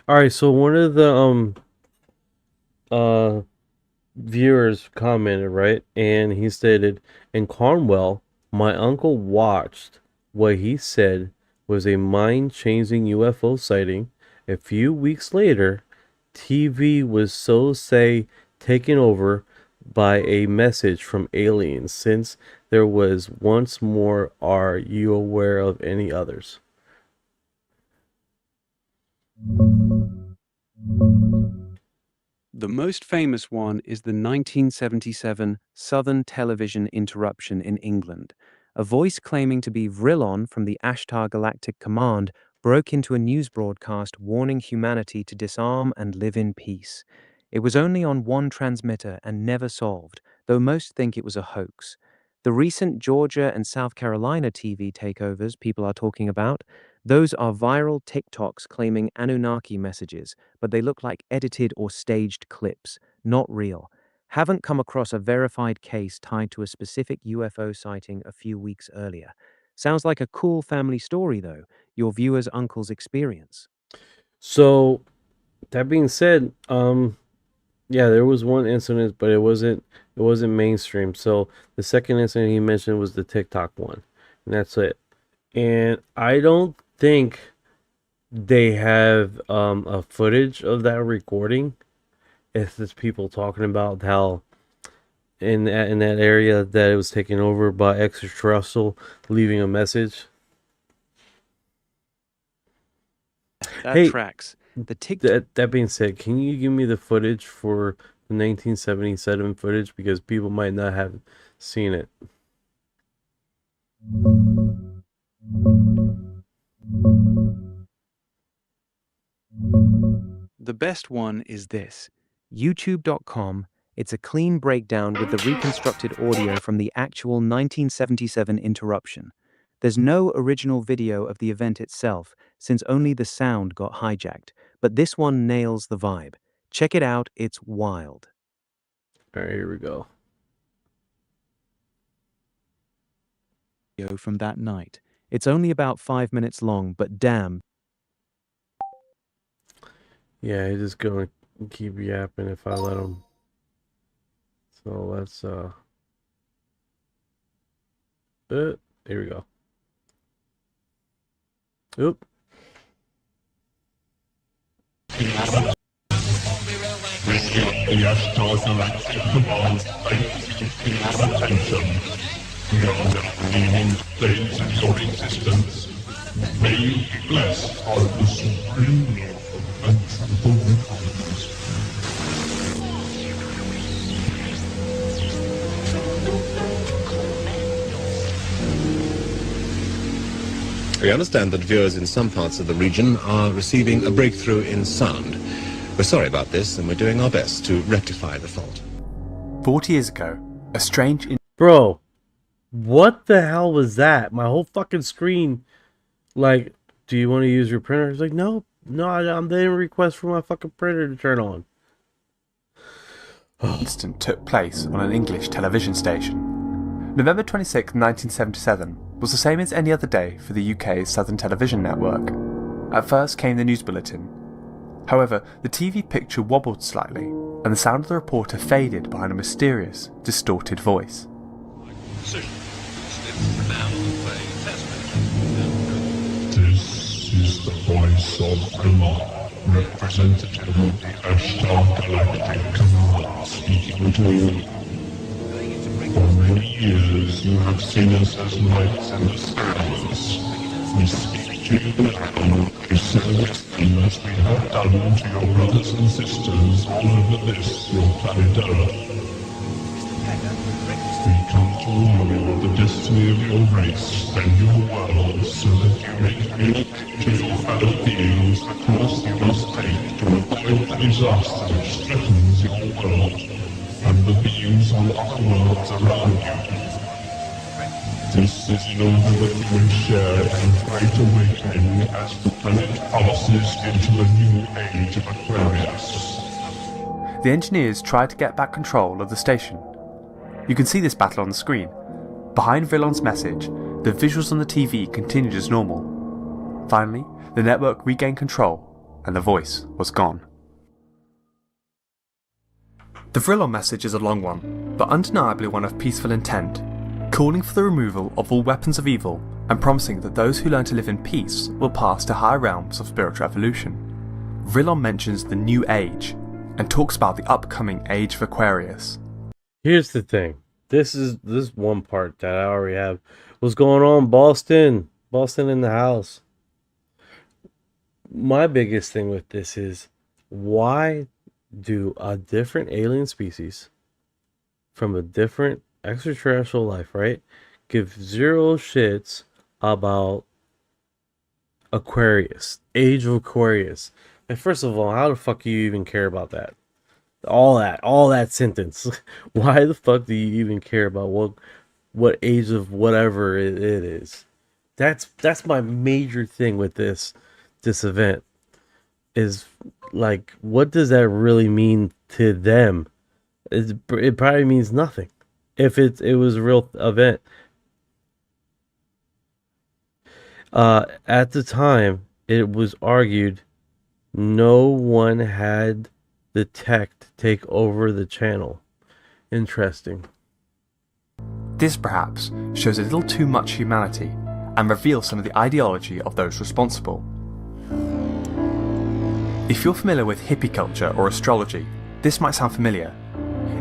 Alright, so one of the viewers commented, right? And he stated, in Cornwall, my uncle watched what he said was a mind-changing UFO sighting. A few weeks later, TV was taken over by a message from aliens since there was once more. Are you aware of any others? The most famous one is the 1977 Southern Television interruption in England. A voice claiming to be Vrillon from the Ashtar Galactic Command broke into a news broadcast warning humanity to disarm and live in peace. It was only on one transmitter and never solved, though most think it was a hoax. The recent Georgia and South Carolina TV takeovers people are talking about, those are viral TikToks claiming Anunnaki messages, but they look like edited or staged clips, not real. Haven't come across a verified case tied to a specific UFO sighting a few weeks earlier. Sounds like a cool family story, though, your viewer's uncle's experience. So, that being said, yeah, there was one incident, but it wasn't mainstream. So the second incident he mentioned was the TikTok one, and that's it. And I don't think they have a footage of that recording. It's just people talking about how in that area that it was taken over by extraterrestrial, leaving a message. That tracks. That being said, can you give me the footage for the 1977 footage, because people might not have seen it? The best one is this. YouTube.com. It's a clean breakdown with the reconstructed audio from the actual 1977 interruption. There's no original video of the event itself, since only the sound got hijacked, but this one nails the vibe. Check it out, it's wild. All right, here we go. From that night. It's only about 5 minutes long, but damn. Yeah, he's just gonna keep yapping if I let him. So let's there we go. Oop. We understand that viewers in some parts of the region are receiving a breakthrough in sound. We're sorry about this, and we're doing our best to rectify the fault. 40 years ago, a strange... Bro, what the hell was that? My whole fucking screen, like, do you want to use your printer? He's like, no, I didn't request for my fucking printer to turn on. Incident took place on an English television station. November 26, 1977 was the same as any other day for the UK's Southern Television Network. At first came the news bulletin. However, the TV picture wobbled slightly, and the sound of the reporter faded behind a mysterious, distorted voice. This is the voice of Allah, representative of the Ashtar Galactic Command, speaking to you. For many years you have seen us as lights in the skies. We speak to you now to say the same as we have done to your brothers and sisters all over this, your planet Earth. We come to warn you of the destiny of your race and your world so that you may communicate to your fellow beings the course you must take to avoid the disaster which threatens your world and the beings on other worlds around you. This is in order that you may share in the great awakening as the planet passes into a new age of Aquarius. The engineers tried to get back control of the station. You can see this battle on the screen. Behind Vrillon's message, the visuals on the TV continued as normal. Finally, the network regained control, and the voice was gone. The Vrillon message is a long one, but undeniably one of peaceful intent, calling for the removal of all weapons of evil and promising that those who learn to live in peace will pass to higher realms of spiritual evolution. Vrillon mentions the New Age and talks about the upcoming Age of Aquarius. Here's the thing. This one part that I already have. What's going on, Boston? Boston in the house. My biggest thing with this is, why do a different alien species from a different extraterrestrial life, right, give zero shits about Aquarius, Age of Aquarius? And first of all, how the fuck do you even care about that? All that sentence. Why the fuck do you even care about what age of whatever it is? That's my major thing with this event. Is like, what does that really mean to them? It probably means nothing if it was a real event. At the time, it was argued no one had the tech to take over the channel. Interesting. This perhaps shows a little too much humanity and reveals some of the ideology of those responsible. If you're familiar with hippie culture or astrology, this might sound familiar.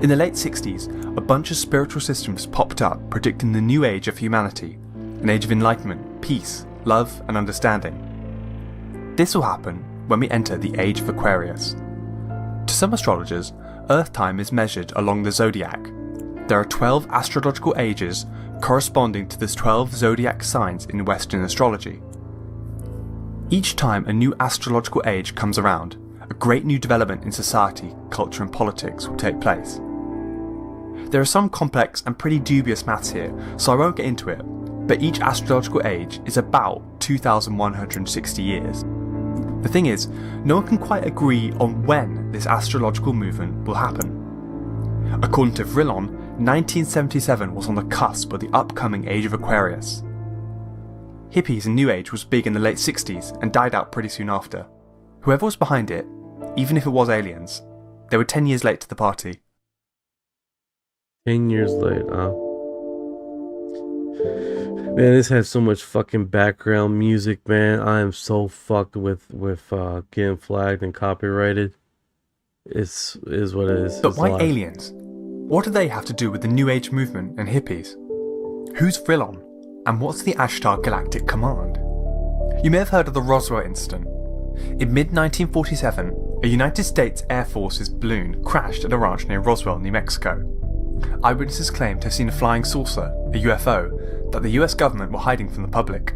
In the late 60s, a bunch of spiritual systems popped up predicting the new age of humanity, an age of enlightenment, peace, love and understanding. This will happen when we enter the Age of Aquarius. To some astrologers, Earth time is measured along the zodiac. There are 12 astrological ages corresponding to the 12 zodiac signs in Western astrology. Each time a new astrological age comes around, a great new development in society, culture and politics will take place. There are some complex and pretty dubious maths here, so I won't get into it, but each astrological age is about 2,160 years. The thing is, no one can quite agree on when this astrological movement will happen. According to Vrillon, 1977 was on the cusp of the upcoming Age of Aquarius. Hippies and New Age was big in the late 60s and died out pretty soon after. Whoever was behind it, even if it was aliens, they were 10 years late to the party. 10 years late, huh? Man, this has so much fucking background music, man. I am so fucked with getting flagged and copyrighted. Is what it is. But why aliens? What do they have to do with the New Age movement and hippies? Who's Vrillon? And what's the Ashtar Galactic Command? You may have heard of the Roswell incident. In mid-1947, a United States Air Force's balloon crashed at a ranch near Roswell, New Mexico. Eyewitnesses claimed to have seen a flying saucer, a UFO, that the US government were hiding from the public.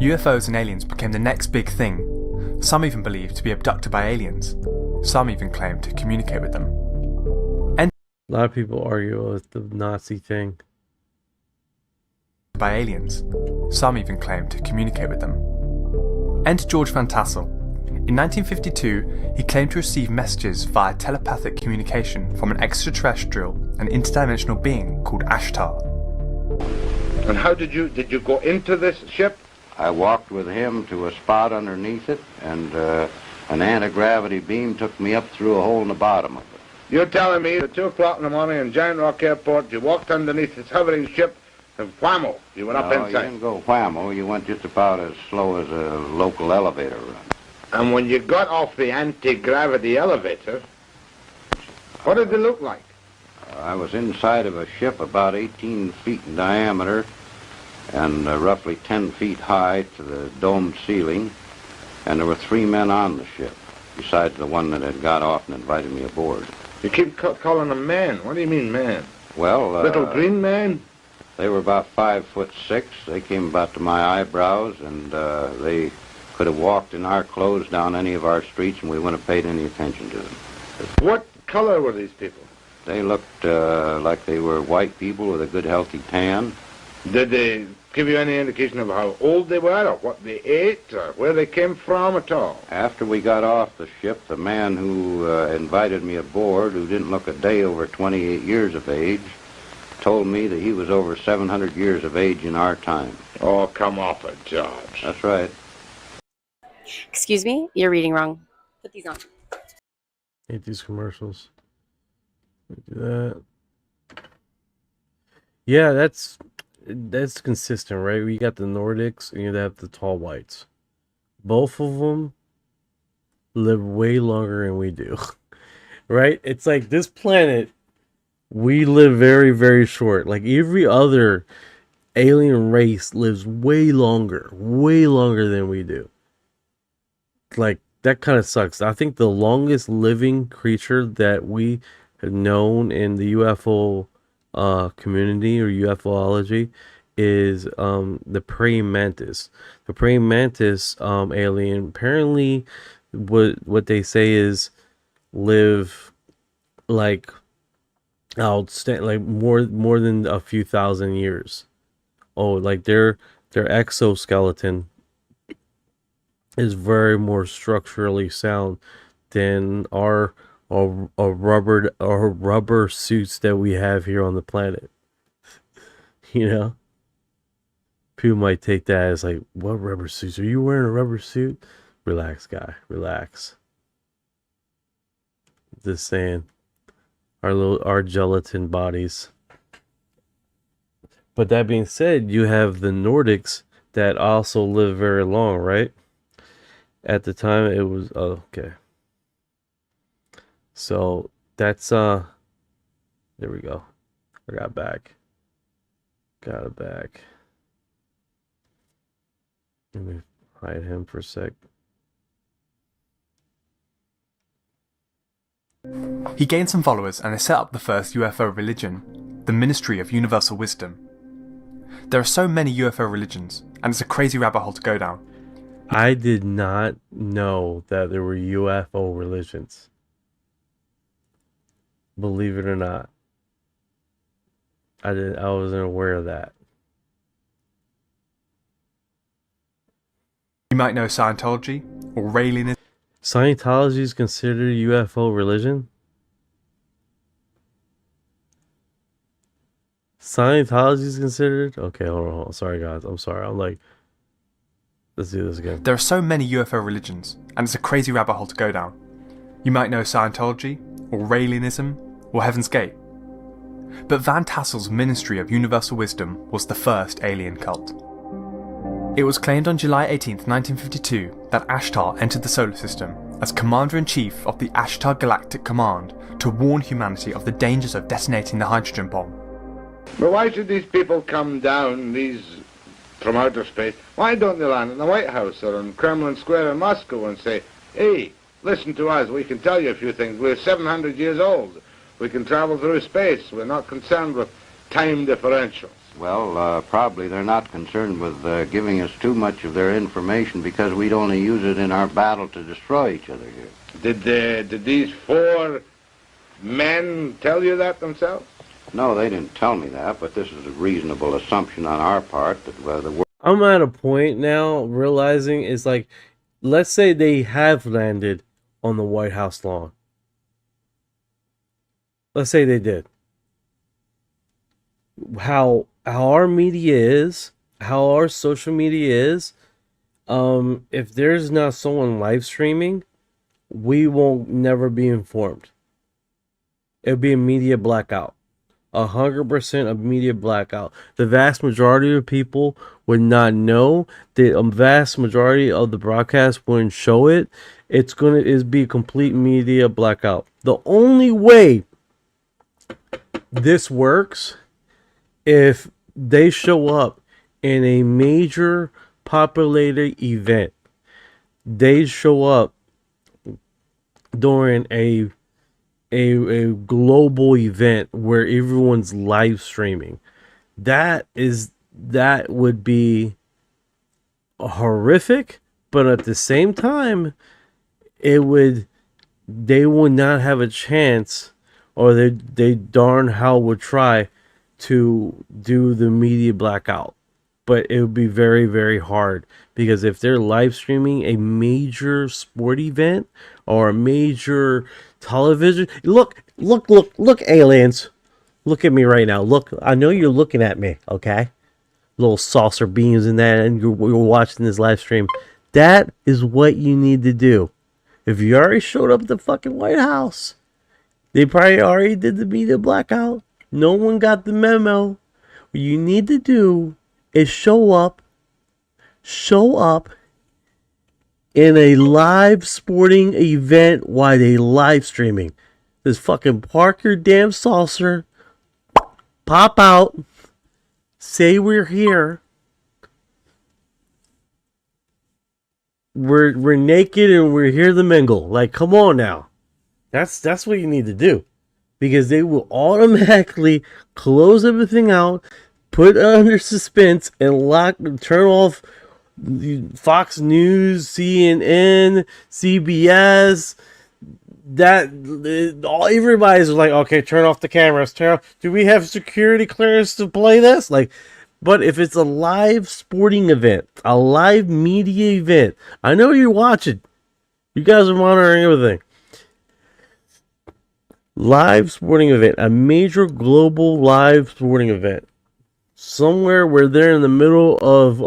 UFOs and aliens became the next big thing. Some even believed to be abducted by aliens. Some even claimed to communicate with them. A lot of people argue with the Nazi thing. By aliens. Some even claimed to communicate with them. Enter George Van Tassel. In 1952, he claimed to receive messages via telepathic communication from an extraterrestrial and interdimensional being called Ashtar. And how did you go into this ship? I walked with him to a spot underneath it, and an anti-gravity beam took me up through a hole in the bottom of it. You're telling me at 2 o'clock in the morning in Giant Rock Airport, you walked underneath this hovering ship, and whammo, you went up No, inside. you didn't go whammo. You went just about as slow as a local elevator run. And when you got off the anti-gravity elevator, what did it look like? I was inside of a ship about 18 feet in diameter and roughly 10 feet high to the domed ceiling, and there were 3 men on the ship, besides the one that had got off and invited me aboard. You keep calling them man. What do you mean man? Well, Little green man? They were about 5'6". They came about to my eyebrows, and they could have walked in our clothes down any of our streets, and we wouldn't have paid any attention to them. What color were these people? They looked like they were white people with a good, healthy tan. Did they give you any indication of how old they were, or what they ate, or where they came from at all? After we got off the ship, the man who invited me aboard, who didn't look a day over 28 years of age, told me that he was over 700 years of age in our time. Oh, come off it, George. That's right. Excuse me, you're reading wrong. Put these on. Hate these commercials. Do that. Yeah, that's consistent, right? We got the Nordics and you have the tall whites. Both of them live way longer than we do, right? It's like this planet, we live very, very short. Like every other alien race lives way longer than we do. Like that kind of sucks. I think the longest living creature that we have known in the UFO community or UFOlogy is the praying mantis. The praying mantis alien apparently what they say is live like like more than a few thousand years. Oh, like their exoskeleton is very more structurally sound than our rubber suits that we have here on the planet. You know, people might take that as like, what rubber suits? Are you wearing a rubber suit? Relax, guy, relax. Just saying, our gelatin bodies. But that being said, you have the Nordics that also live very long, right? At the time, it was okay. So that's there we go. I got back. Got it back. Let me hide him for a sec. He gained some followers and they set up the first UFO religion, the Ministry of Universal Wisdom. There are so many UFO religions, and it's a crazy rabbit hole to go down. I did not know that there were UFO religions. Believe it or not. I wasn't aware of that. You might know Scientology or Raelianism. Scientology is considered a UFO religion? Scientology is considered? Okay, hold on. Sorry, guys. I'm sorry. I'm like, let's do this again. There are so many UFO religions, and it's a crazy rabbit hole to go down. You might know Scientology or Raelianism or Heaven's Gate. But Van Tassel's Ministry of Universal Wisdom was the first alien cult. It was claimed on July 18th, 1952 that Ashtar entered the solar system as Commander-in-Chief of the Ashtar Galactic Command to warn humanity of the dangers of detonating the hydrogen bomb. But why should these people come down, from outer space? Why don't they land in the White House or in Kremlin Square in Moscow and say, hey, listen to us, we can tell you a few things. We're 700 years old. We can travel through space. We're not concerned with time differentials. Well, probably they're not concerned with giving us too much of their information because we'd only use it in our battle to destroy each other here. Did these 4 men tell you that themselves? No, they didn't tell me that, but this is a reasonable assumption on our part that the world... I'm at a point now realizing it's like let's say they have landed on the White House lawn. Let's say they did. How our media is, how our social media is, if there's not someone live streaming, we won't never be informed. It'll be a media blackout. 100% of media blackout. The vast majority of people would not know. The vast majority of the broadcast wouldn't show it. It's gonna be a complete media blackout. The only way this works, if they show up in a major populated event, they show up during a global event where everyone's live streaming. That would be horrific, but at the same time, they would not have a chance, or they darn hell would try to do the media blackout. But it would be very, very hard, because if they're live streaming a major sport event or a major television, look, aliens, look at me right now. Look, I know you're looking at me, okay? Little saucer beams in that, and you're watching this live stream. That is what you need to do. If you already showed up at the fucking White House, they probably already did the media blackout. No one got the memo. What you need to do is show up in a live sporting event while they live streaming. Just fucking park your damn saucer, pop out, say we're here. We're naked and we're here to mingle. Like, come on now. That's what you need to do. Because they will automatically close everything out, put it under suspense, and turn off Fox News, CNN, CBS. Everybody's like, okay, turn off the cameras. Do we have security clearance to play this? Like, but if it's a live sporting event, a live media event, I know you're watching. You guys are monitoring everything. Live sporting event, a major global live sporting event, somewhere where they're in the middle of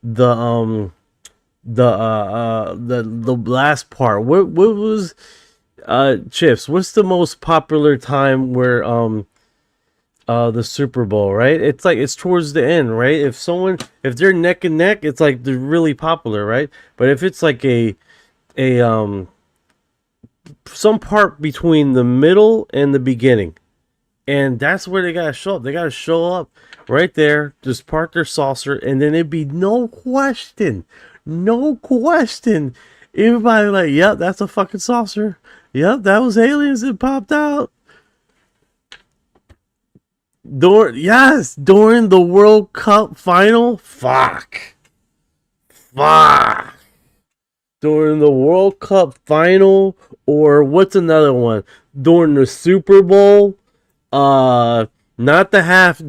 the last part. What was Chips? What's the most popular time where the Super Bowl, right? It's like it's towards the end, right? If they're neck and neck, it's like they're really popular, right? But if it's like a some part between the middle and the beginning, and that's where they gotta show up. They gotta show up right there, just park their saucer, and then it'd be no question. Everybody like, yep, that's a fucking saucer. Yep, that was aliens that popped out. During the World Cup final. Fuck. During the World Cup final, or what's another one? During the Super Bowl. Not the half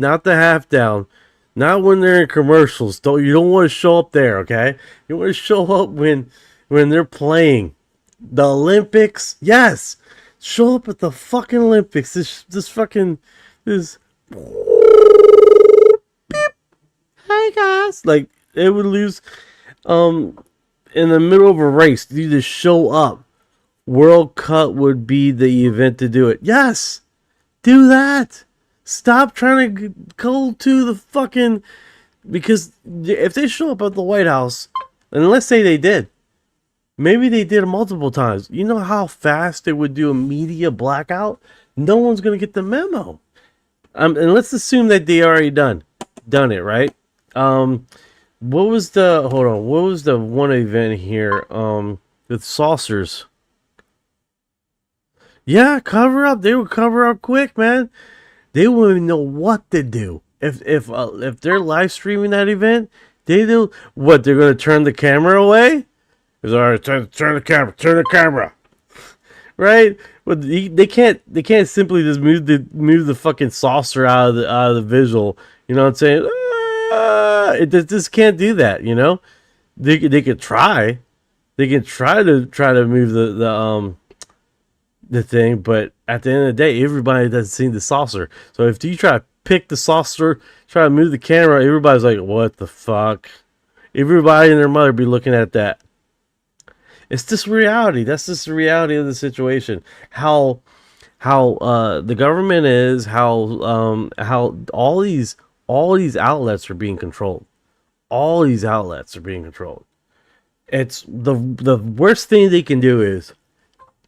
down. Not when they're in commercials. You don't want to show up there, okay? You want to show up when they're playing. The Olympics, yes. Show up at the fucking Olympics. This Hey guys, like it would lose in the middle of a race. You just show up. World Cup would be the event to do it. Yes, do that. Stop trying to go to the fucking, because if they show up at the White House, and let's say they did, maybe they did it multiple times. You know how fast they would do a media blackout? No one's gonna get the memo. And let's assume that they already done it, right? What was the one event here with saucers? Yeah, cover up. They would cover up quick, man. They wouldn't even know what to do if they're live streaming that event. They do what? They're gonna turn the camera away. It's all right. Turn the camera. Right? But they can't simply just move the fucking saucer out of the visual. You know what I'm saying? It just can't do that. You know, they could try, They can try to move the thing, but at the end of the day, everybody doesn't see the saucer. So if you try to pick the saucer, try to move the camera, everybody's like, "What the fuck?" Everybody and their mother be looking at that. It's just reality. That's just the reality of the situation. How the government is, how all these outlets are being controlled. All these outlets are being controlled. It's the worst thing they can do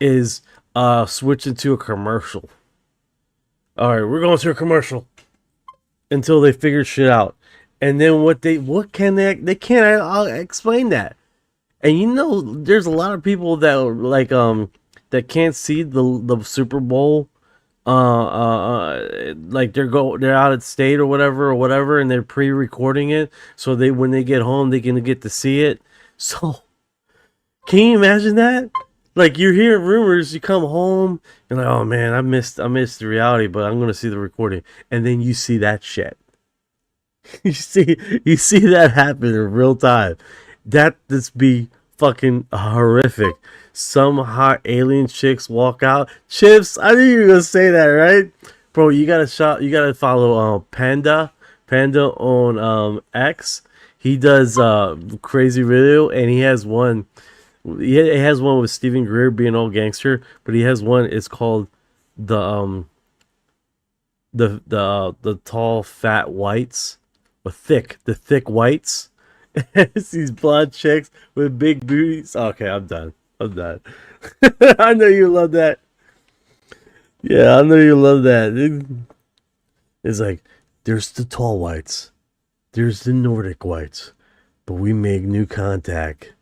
is switch into a commercial. All right, we're going to a commercial until they figure shit out. And then what can they can't explain that. And you know, there's a lot of people that like that can't see the Super Bowl, like they're out at state or whatever, and they're pre-recording it so when they get home they can get to see it. So can you imagine that? Like you're hearing rumors, you come home, you're like, oh man, I missed the reality, but I'm gonna see the recording, and then you see that shit. you see that happen in real time. That just be fucking horrific. Some hot alien chicks walk out. Chips, I knew you were gonna say that, right? Bro, you gotta follow Panda on X. He does crazy video, and he has one with Steven Greer being all gangster, but he has one, it's called the tall fat whites. The thick whites. It's these blonde chicks with big booties. Okay, I'm done. I know you love that. Yeah, I know you love that. It's like, there's the tall whites, there's the Nordic whites, but we make new contact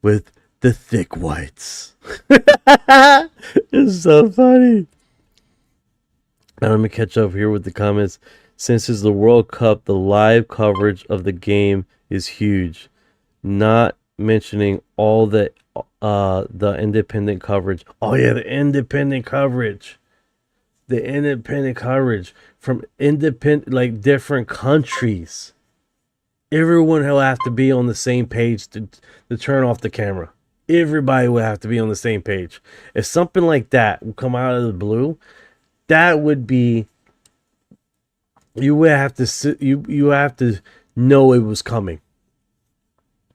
with the thick whites. It's so funny. Now let me catch up here with the comments. Since it's the World Cup, the live coverage of the game is huge. Not mentioning all the independent coverage. Oh yeah, the independent coverage. The independent coverage from different countries. Everyone will have to be on the same page to turn off the camera. Everybody will have to be on the same page. If something like that will come out of the blue, that would be, you would have to you have to know it was coming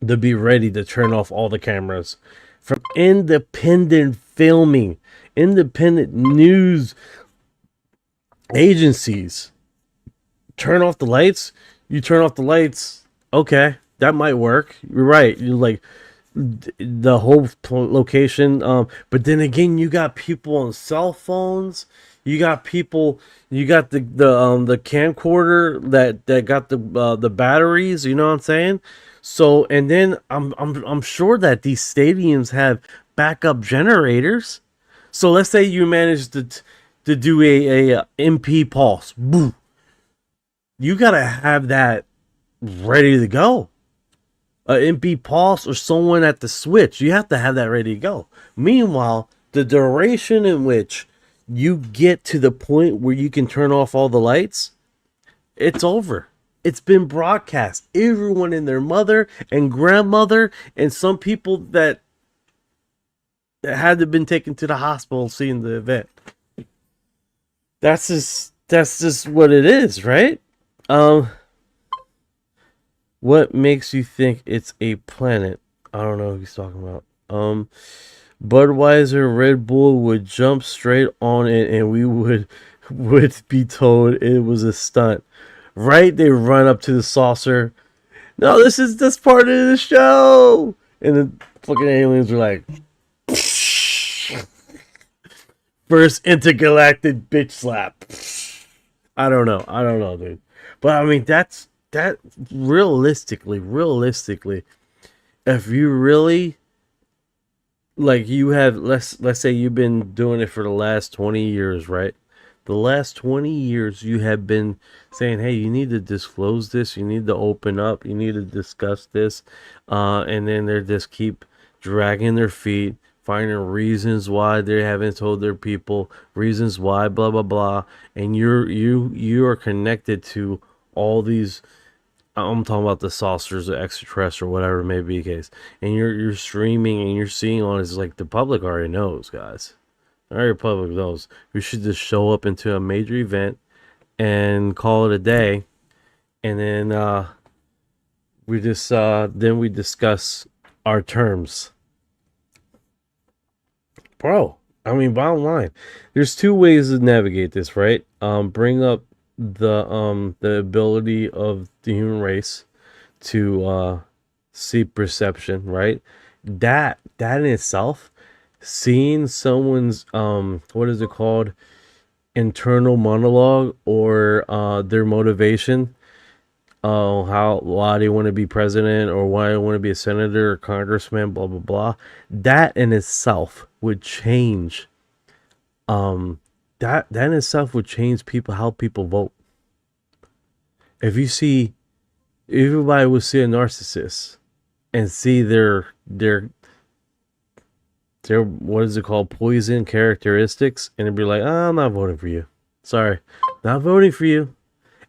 to be ready to turn off all the cameras. From independent filming, independent news agencies, turn off the lights. You turn off the lights. Okay, that might work. You're right. You like the whole location. But then again, you got people on cell phones. You got people. You got the camcorder that got the batteries. You know what I'm saying? So, and then I'm sure that these stadiums have backup generators. So let's say you manage to do a MP pulse. Boom. You gotta have that ready to go. A MP pulse or someone at the switch. You have to have that ready to go. Meanwhile, the duration in which you get to the point where you can turn off all the lights, it's over. It's been broadcast. Everyone and their mother and grandmother and some people that had to been taken to the hospital seeing the event. That's just what it is, right? What makes you think it's a planet? I don't know who he's talking about. Budweiser, Red Bull would jump straight on it, and we would be told it was a stunt. Right? They run up to the saucer. No, that's part of the show. And the fucking aliens are like, first intergalactic bitch slap. I don't know, dude. But I mean, that realistically, if you really, like, you have, let's say you've been doing it for the last 20 years, right? The last 20 years you have been saying, hey, you need to disclose this, you need to open up, you need to discuss this, and then they just keep dragging their feet, finding reasons why they haven't told their people, reasons why, blah blah blah, and you are connected to all these I'm talking about the saucers, the extraterrestrial, whatever it may be the case. And you're streaming and you're seeing on it's like the public already knows, guys. Already public knows. We should just show up into a major event and call it a day, and then we just then we discuss our terms. Bro, I mean, bottom line, there's two ways to navigate this, right? Bring up the ability of the human race to see perception, right? That in itself, seeing someone's what is it called, internal monologue, or their motivation, why they want to be president, or why they want to be a senator or congressman, blah blah blah. That in itself would change. That in itself would change how people vote. If you see, everybody will see a narcissist and see their what is it called, poison characteristics, and it'd be like, oh, I'm not voting for you. Sorry, not voting for you.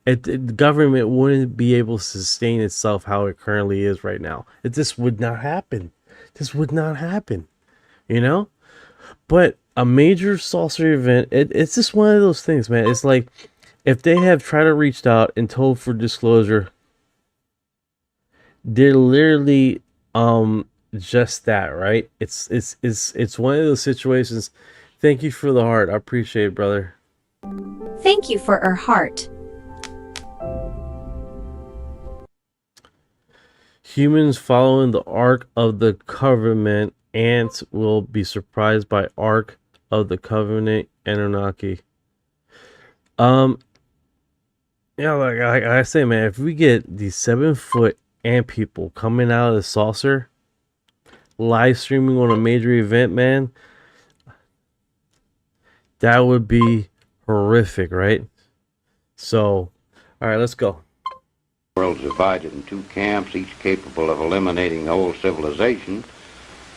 The government wouldn't be able to sustain itself how it currently is right now. It just would not happen. This would not happen, you know? But a major saucer event, it's just one of those things, man. It's like, if they have tried to reach out and told for disclosure, they're literally just that, right? It's one of those situations. Thank you for the heart. I appreciate it, brother. Thank you for our heart. Humans following the Ark of the Covenant, ants will be surprised by Ark of the Covenant Anunnaki. Yeah, like I say, man, if we get these 7-foot ant people coming out of the saucer, live streaming on a major event, man, that would be horrific, right? So, all right, let's go. The world's divided in two camps, each capable of eliminating the whole civilization.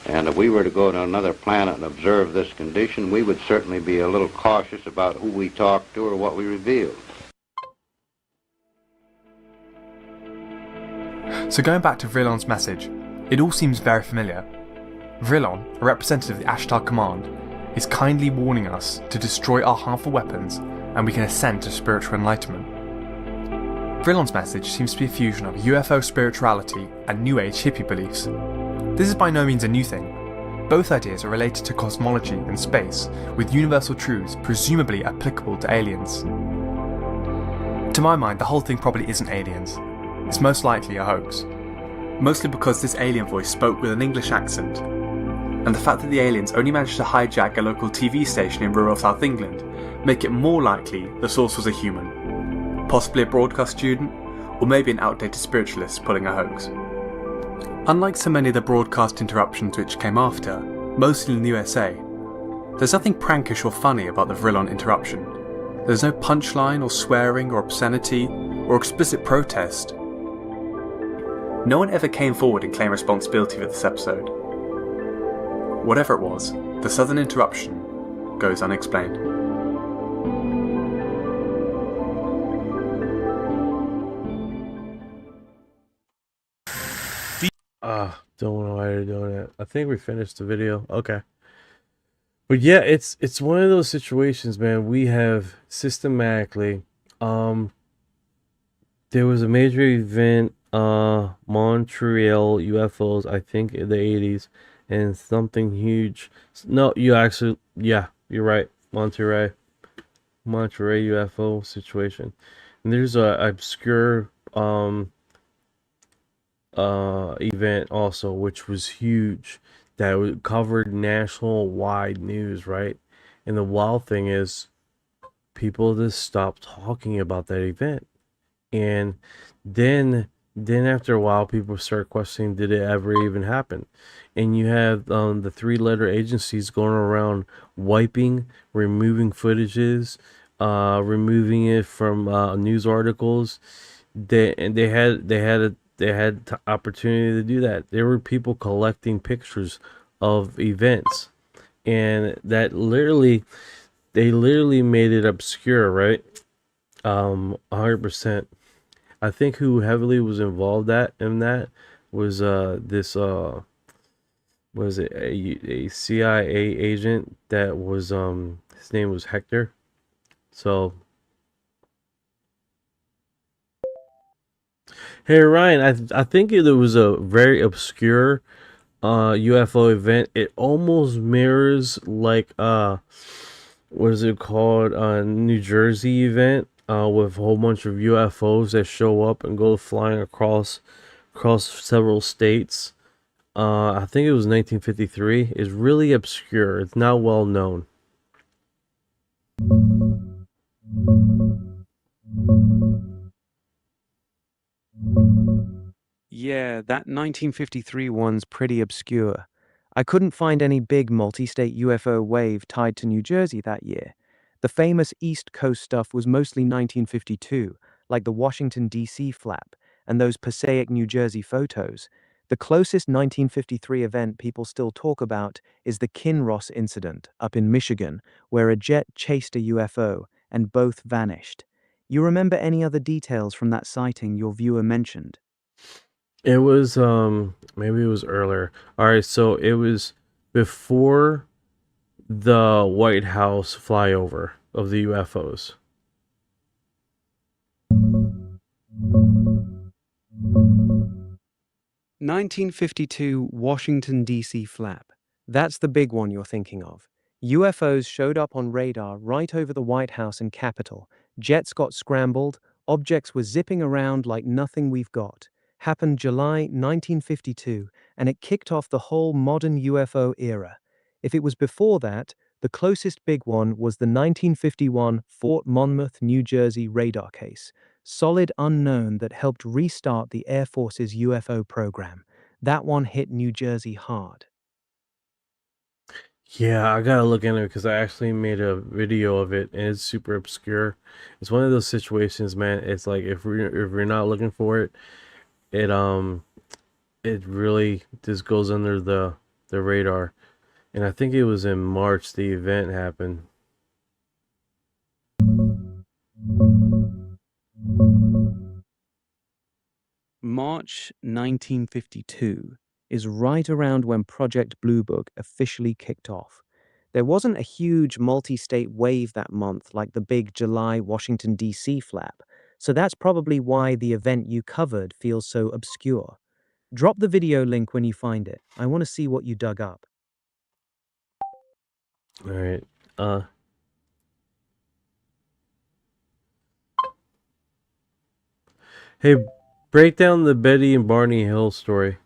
And if we were to go to another planet and observe this condition, we would certainly be a little cautious about who we talk to or what we reveal. So going back to Vrilon's message, it all seems very familiar. Vrilon, a representative of the Ashtar Command, is kindly warning us to destroy our harmful weapons and we can ascend to spiritual enlightenment. Vrilon's message seems to be a fusion of UFO spirituality and New Age hippie beliefs. This is by no means a new thing. Both ideas are related to cosmology and space, with universal truths presumably applicable to aliens. To my mind, the whole thing probably isn't aliens. It's most likely a hoax. Mostly because this alien voice spoke with an English accent, and the fact that the aliens only managed to hijack a local TV station in rural South England make it more likely the source was a human, possibly a broadcast student, or maybe an outdated spiritualist pulling a hoax. Unlike so many of the broadcast interruptions which came after, mostly in the USA, there's nothing prankish or funny about the Vrilon interruption. There's no punchline or swearing or obscenity or explicit protest. No one ever came forward and claimed responsibility for this episode. Whatever it was, the sudden interruption goes unexplained. Don't know why you're doing it. I think we finished the video. Okay. But yeah, it's one of those situations, man. We have systematically there was a major event, Montreal UFOs, I think in the 80s, and something huge. No, you're right. Monterey UFO situation. And there's a obscure event also, which was huge, that covered national wide news, right? And the wild thing is, people just stopped talking about that event, and then after a while, people start questioning, did it ever even happen? And you have the 3-letter agencies going around wiping, removing footages, removing it from news articles. They had opportunity to do that. There were people collecting pictures of events, and that they literally made it obscure, right? 100%. I think who heavily was involved in that was this was it a CIA agent that was his name was Hector. So hey Ryan, I think it was a very obscure UFO event. It almost mirrors like what is it called, New Jersey event with a whole bunch of UFOs that show up and go flying across several states. I think it was 1953. It's really obscure. It's not well known. Yeah, that 1953 one's pretty obscure. I couldn't find any big multi-state UFO wave tied to New Jersey that year. The famous East Coast stuff was mostly 1952, like the Washington, D.C. flap, and those Passaic, New Jersey photos. The closest 1953 event people still talk about is the Kinross incident up in Michigan, where a jet chased a UFO and both vanished. You remember any other details from that sighting your viewer mentioned? It was maybe it was earlier. All right, so it was before the White House flyover of the UFOs. 1952 Washington, D.C. flap. That's the big one you're thinking of. UFOs showed up on radar right over the White House and Capitol. Jets got scrambled. Objects were zipping around like nothing we've got. Happened July 1952, and it kicked off the whole modern UFO era. If it was before that, the closest big one was the 1951 Fort Monmouth, New Jersey radar case. Solid unknown that helped restart the Air Force's UFO program. That one hit New Jersey hard. Yeah, I gotta look into it because I actually made a video of it and it's super obscure. It's one of those situations, man. It's like if we're not looking for it, it it really just goes under the radar. And I think it was in March the event happened. March 1952 is right around when Project Blue Book officially kicked off. There wasn't a huge multi-state wave that month like the big July Washington, D.C. flap, so that's probably why the event you covered feels so obscure. Drop the video link when you find it. I want to see what you dug up. All right. Hey, break down the Betty and Barney Hill story.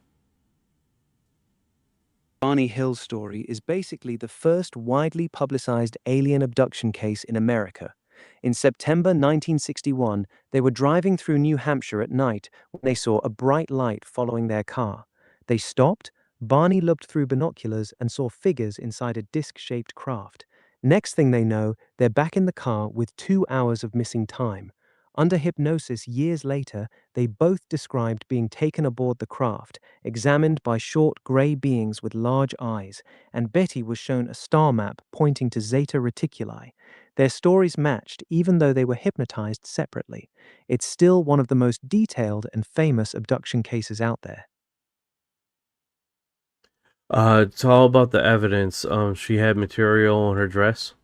Barney Hill's story is basically the first widely publicized alien abduction case in America. In September 1961, they were driving through New Hampshire at night when they saw a bright light following their car. They stopped. Barney looked through binoculars and saw figures inside a disc-shaped craft. Next thing they know, they're back in the car with 2 hours of missing time. Under hypnosis years later, they both described being taken aboard the craft, examined by short grey beings with large eyes, and Betty was shown a star map pointing to Zeta Reticuli. Their stories matched even though they were hypnotized separately. It's still one of the most detailed and famous abduction cases out there. It's all about the evidence. She had material on her dress.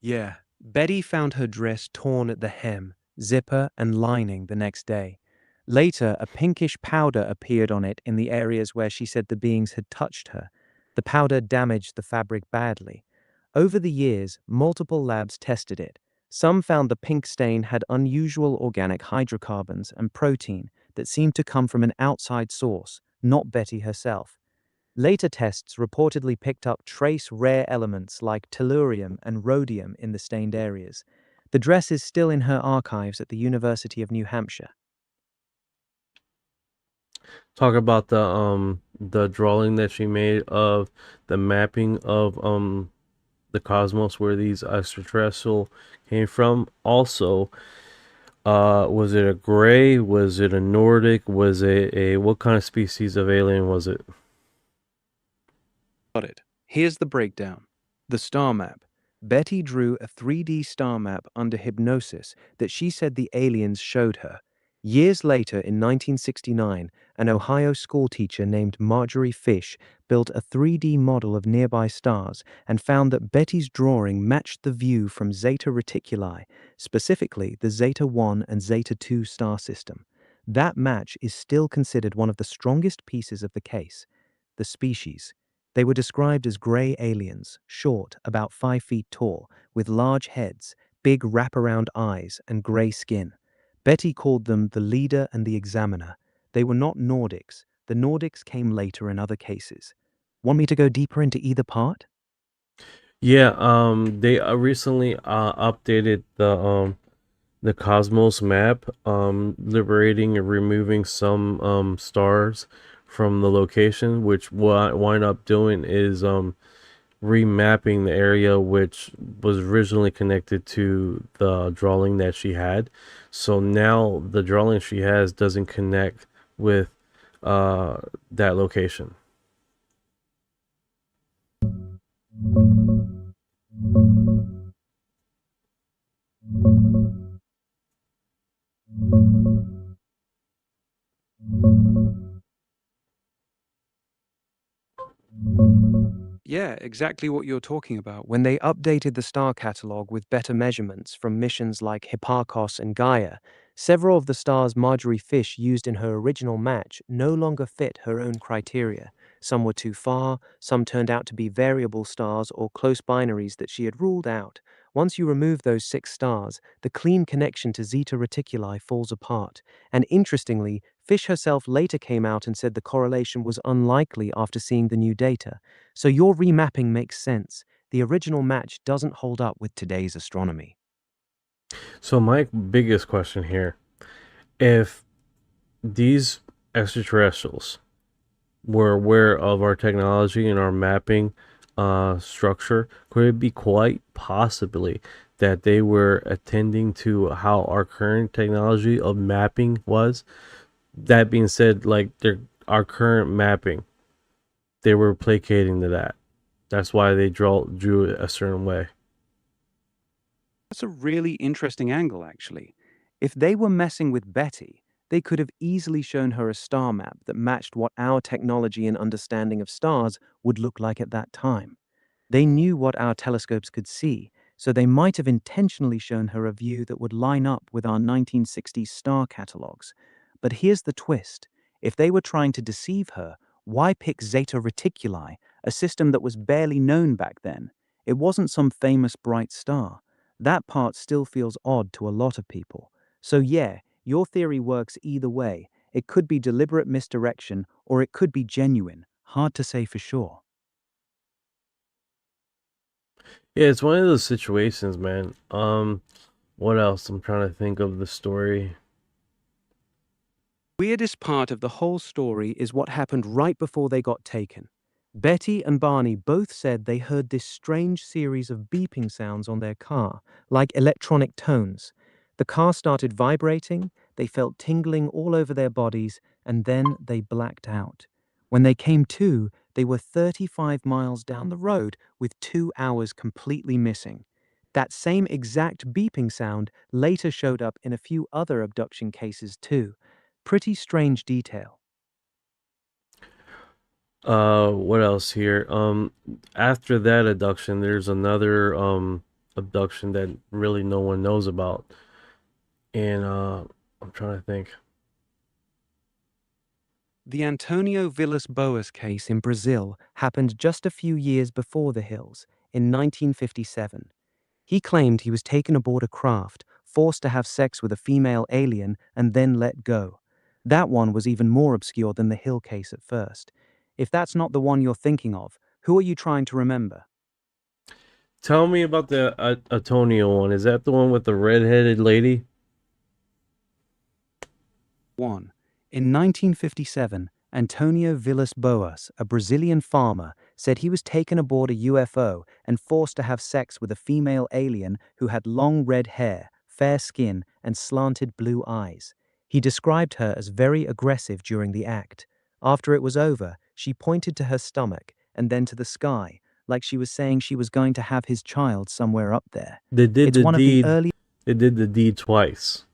Yeah, Betty found her dress torn at the hem, zipper, and lining the next day. Later, a pinkish powder appeared on it in the areas where she said the beings had touched her. The powder damaged the fabric badly. Over the years, multiple labs tested it. Some found the pink stain had unusual organic hydrocarbons and protein that seemed to come from an outside source, not Betty herself. Later tests reportedly picked up trace rare elements like tellurium and rhodium in the stained areas. The dress is still in her archives at the University of New Hampshire. Talk about the drawing that she made of the mapping of the cosmos where these extraterrestrial came from. Also, was it a gray? Was it a Nordic? Was it a what kind of species of alien was it? Got it. Here's the breakdown. The star map. Betty drew a 3D star map under hypnosis that she said the aliens showed her. Years later, in 1969, an Ohio schoolteacher named Marjorie Fish built a 3D model of nearby stars and found that Betty's drawing matched the view from Zeta Reticuli, specifically the Zeta 1 and Zeta 2 star system. That match is still considered one of the strongest pieces of the case. The species. They were described as gray aliens, short, about 5 feet tall, with large heads, big wraparound eyes, and gray skin. Betty called them the leader and the examiner. They were not Nordics. The Nordics came later in other cases. Want me to go deeper into either part? Yeah, they recently updated the Cosmos map, liberating and removing some stars from the location, which what I wind up doing is remapping the area which was originally connected to the drawing that she had. So now the drawing she has doesn't connect with that location. Yeah, exactly what you're talking about. When they updated the star catalog with better measurements from missions like Hipparchos and Gaia, several of the stars Marjorie Fish used in her original match no longer fit her own criteria. Some were too far, some turned out to be variable stars or close binaries that she had ruled out. Once you remove those 6 stars, the clean connection to Zeta Reticuli falls apart. And interestingly, Fish herself later came out and said the correlation was unlikely after seeing the new data. So your remapping makes sense. The original match doesn't hold up with today's astronomy. So my biggest question here, if these extraterrestrials were aware of our technology and our mapping structure, could it be quite possibly that they were attending to how our current technology of mapping was? That being said, like our current mapping, they were placating to that. That's why they drew it a certain way. That's a really interesting angle, actually. If they were messing with Betty, they could have easily shown her a star map that matched what our technology and understanding of stars would look like at that time. They knew what our telescopes could see, so they might have intentionally shown her a view that would line up with our 1960s star catalogs. But here's the twist. If they were trying to deceive her, why pick Zeta Reticuli, a system that was barely known back then? It wasn't some famous bright star. That part still feels odd to a lot of people. So yeah, your theory works either way. It could be deliberate misdirection, or it could be genuine. Hard to say for sure. Yeah, it's one of those situations, man. What else? I'm trying to think of the story. Weirdest part of the whole story is what happened right before they got taken. Betty and Barney both said they heard this strange series of beeping sounds on their car, like electronic tones. The car started vibrating, they felt tingling all over their bodies, and then they blacked out. When they came to, they were 35 miles down the road with 2 hours completely missing. That same exact beeping sound later showed up in a few other abduction cases too. Pretty strange detail. What else here? After that abduction, there's another abduction that really no one knows about. And I'm trying to think. The Antonio Villas Boas case in Brazil happened just a few years before the Hills, in 1957. He claimed he was taken aboard a craft, forced to have sex with a female alien, and then let go. That one was even more obscure than the Hill case at first. If that's not the one you're thinking of, who are you trying to remember? Tell me about the Antonio one. Is that the one with the red-headed lady? 1. In 1957, Antonio Villas Boas, a Brazilian farmer, said he was taken aboard a UFO and forced to have sex with a female alien who had long red hair, fair skin, and slanted blue eyes. He described her as very aggressive during the act. After it was over, she pointed to her stomach and then to the sky, like she was saying she was going to have his child somewhere up there. They did It's the one of the deed. early They did the deed twice.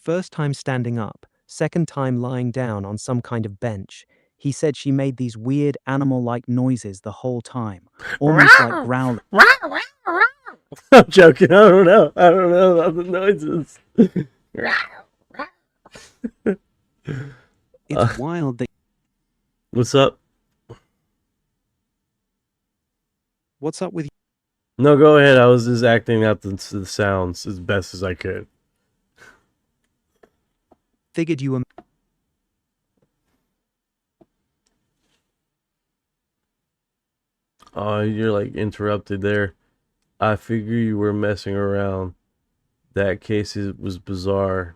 first time standing up, second time lying down on some kind of bench. He said she made these weird animal-like noises the whole time, almost like growling. I'm joking. I don't know. I don't know about the noises. It's wild that. What's up? What's up with you? No, go ahead. I was just acting out the sounds as best as I could. Figured you were. Oh, you're like interrupted there. I figure you were messing around. That case was bizarre.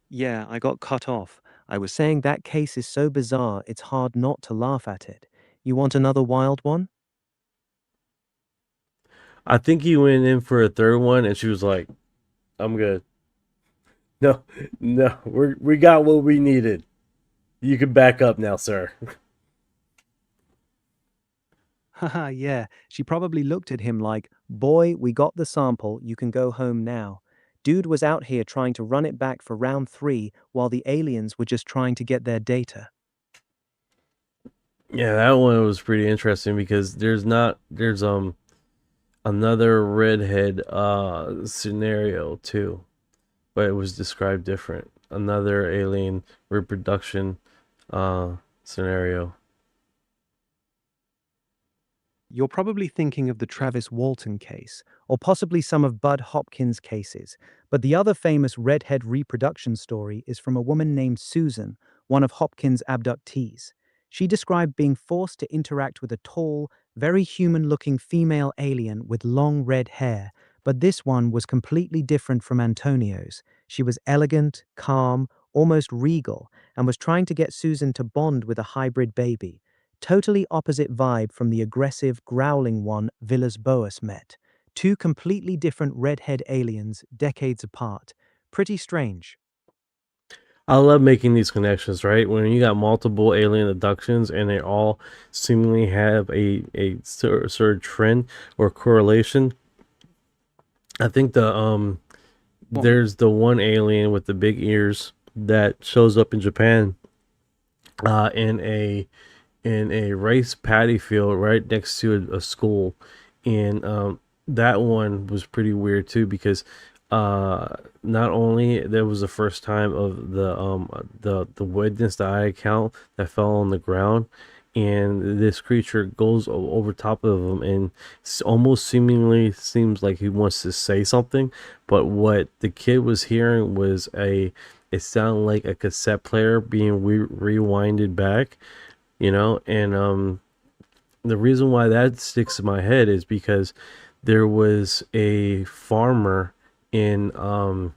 Yeah, I got cut off. I was saying that case is so bizarre, it's hard not to laugh at it. You want another wild one? I think he went in for a third one, and she was like, "I'm good." No, no, we got what we needed. You can back up now, sir. Haha, yeah. She probably looked at him like, boy, we got the sample, you can go home now. Dude was out here trying to run it back for round 3 while the aliens were just trying to get their data. Yeah, that one was pretty interesting because there's another redhead scenario too, but it was described different. Another alien reproduction scenario. You're probably thinking of the Travis Walton case, or possibly some of Bud Hopkins' cases, but the other famous redhead reproduction story is from a woman named Susan, one of Hopkins' abductees. She described being forced to interact with a tall, very human-looking female alien with long red hair, but this one was completely different from Antonio's. She was elegant, calm, almost regal, and was trying to get Susan to bond with a hybrid baby. Totally opposite vibe from the aggressive, growling one Villas-Boas met. 2 completely different redhead aliens, decades apart. Pretty strange. I love making these connections, right? When you got multiple alien abductions and they all seemingly have a sort of trend or correlation. I think there's the one alien with the big ears that shows up in Japan in a rice paddy field right next to a school, and that one was pretty weird too because not only there was the first time of the witness that I count that fell on the ground, and this creature goes over top of him and almost seemingly seems like he wants to say something, but what the kid was hearing was it sounded like a cassette player being rewinded back, you know. And the reason why that sticks in my head is because there was a farmer in the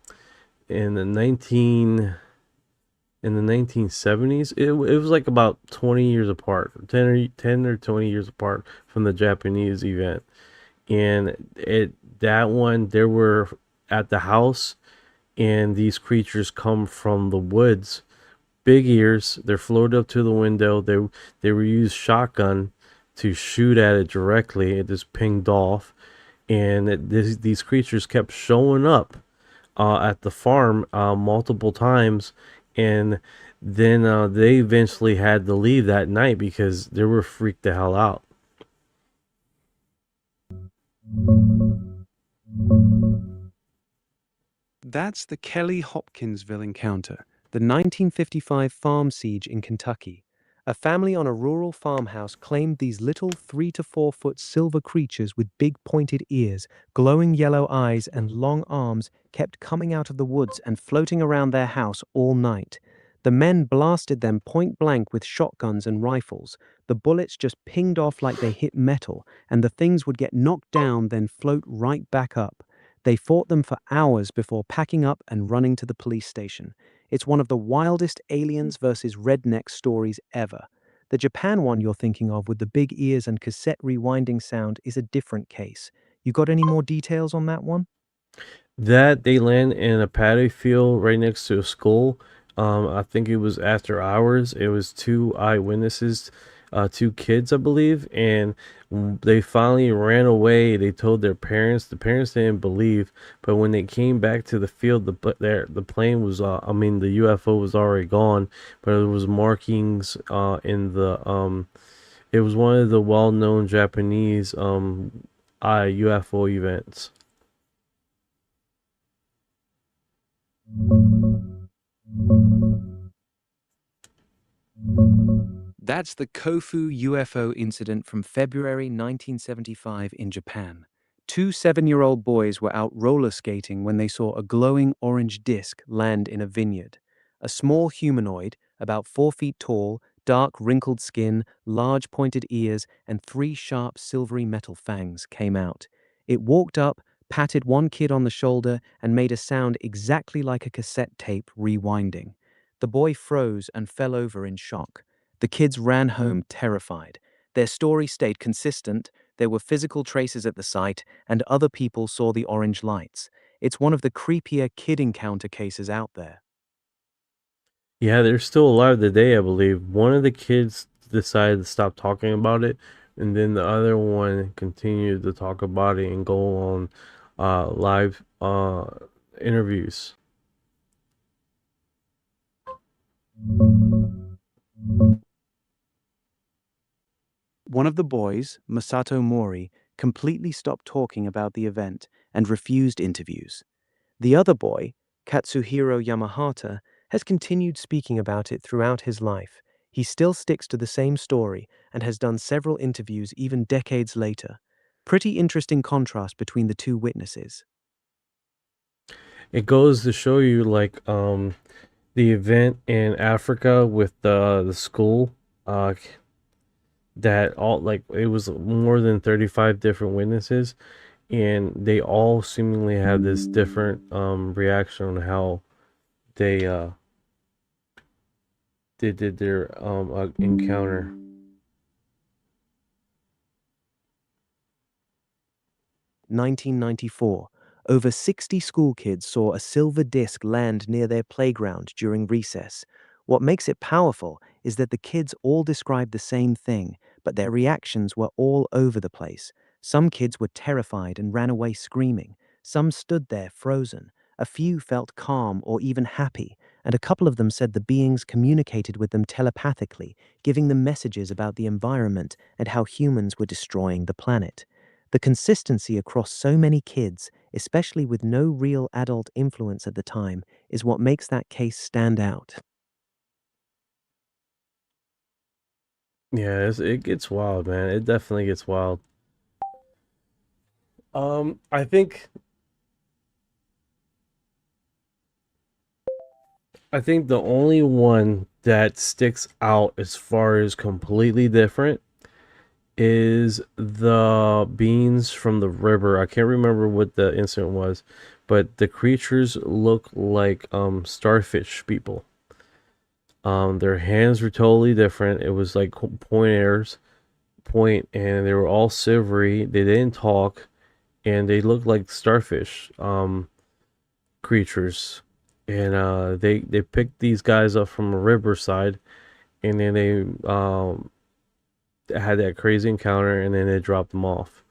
1970s. It was like about 20 years apart, 10 or 20 years apart from the Japanese event. And that one, they were at the house, and these creatures come from the woods, big ears. They're floated up to the window. They were used shotgun to shoot at it directly. It just pinged off, and these creatures kept showing up at the farm multiple times, and then they eventually had to leave that night because they were freaked the hell out. That's the Kelly Hopkinsville encounter, the 1955 farm siege in Kentucky. A family on a rural farmhouse claimed these little 3 to 4 foot silver creatures with big pointed ears, glowing yellow eyes, and long arms kept coming out of the woods and floating around their house all night. The men blasted them point blank with shotguns and rifles. The bullets just pinged off like they hit metal, and the things would get knocked down then float right back up. They fought them for hours before packing up and running to the police station. It's one of the wildest aliens versus redneck stories ever. The Japan one you're thinking of with the big ears and cassette rewinding sound is a different case. You got any more details on that one? That they land in a paddy field right next to a school. I think it was after hours. It was two eyewitnesses, two kids, I believe, and they finally ran away. They told their parents. The parents didn't believe, but when they came back to the field, the plane was, I mean, the UFO was already gone, but there was markings in the It was one of the well-known Japanese UFO events. That's the Kofu UFO incident from February 1975 in Japan. Two 7-year-old boys were out roller skating when they saw a glowing orange disc land in a vineyard. A small humanoid, about 4 feet tall, dark wrinkled skin, large pointed ears, and 3 sharp silvery metal fangs came out. It walked up, patted one kid on the shoulder, and made a sound exactly like a cassette tape rewinding. The boy froze and fell over in shock. The kids ran home terrified. Their story stayed consistent. There were physical traces at the site, and other people saw the orange lights. It's one of the creepier kid encounter cases out there. Yeah, they're still alive today, I believe. One of the kids decided to stop talking about it, and then the other one continued to talk about it and go on live interviews. One of the boys, Masato Mori, completely stopped talking about the event and refused interviews. The other boy, Katsuhiro Yamahata, has continued speaking about it throughout his life. He still sticks to the same story and has done several interviews even decades later. Pretty interesting contrast between the two witnesses. It goes to show you, like, the event in Africa with the school, that all, like, it was more than 35 different witnesses, and they all seemingly had this different reaction on how they they did their encounter. 1994, over 60 school kids saw a silver disc land near their playground during recess. What makes it powerful is that the kids all described the same thing, but their reactions were all over the place. Some kids were terrified and ran away screaming. Some stood there frozen. A few felt calm or even happy, and a couple of them said the beings communicated with them telepathically, giving them messages about the environment and how humans were destroying the planet. The consistency across so many kids, especially with no real adult influence at the time, is what makes that case stand out. Yeah, it gets wild, man. It definitely gets wild. I think the only one that sticks out as far as completely different is the beings from the river. I can't remember what the incident was, but the creatures look like starfish people. Their hands were totally different. It was like point, and they were all silvery. They didn't talk, and they looked like starfish creatures. And they picked these guys up from a riverside, and then they had that crazy encounter, and then they dropped them off.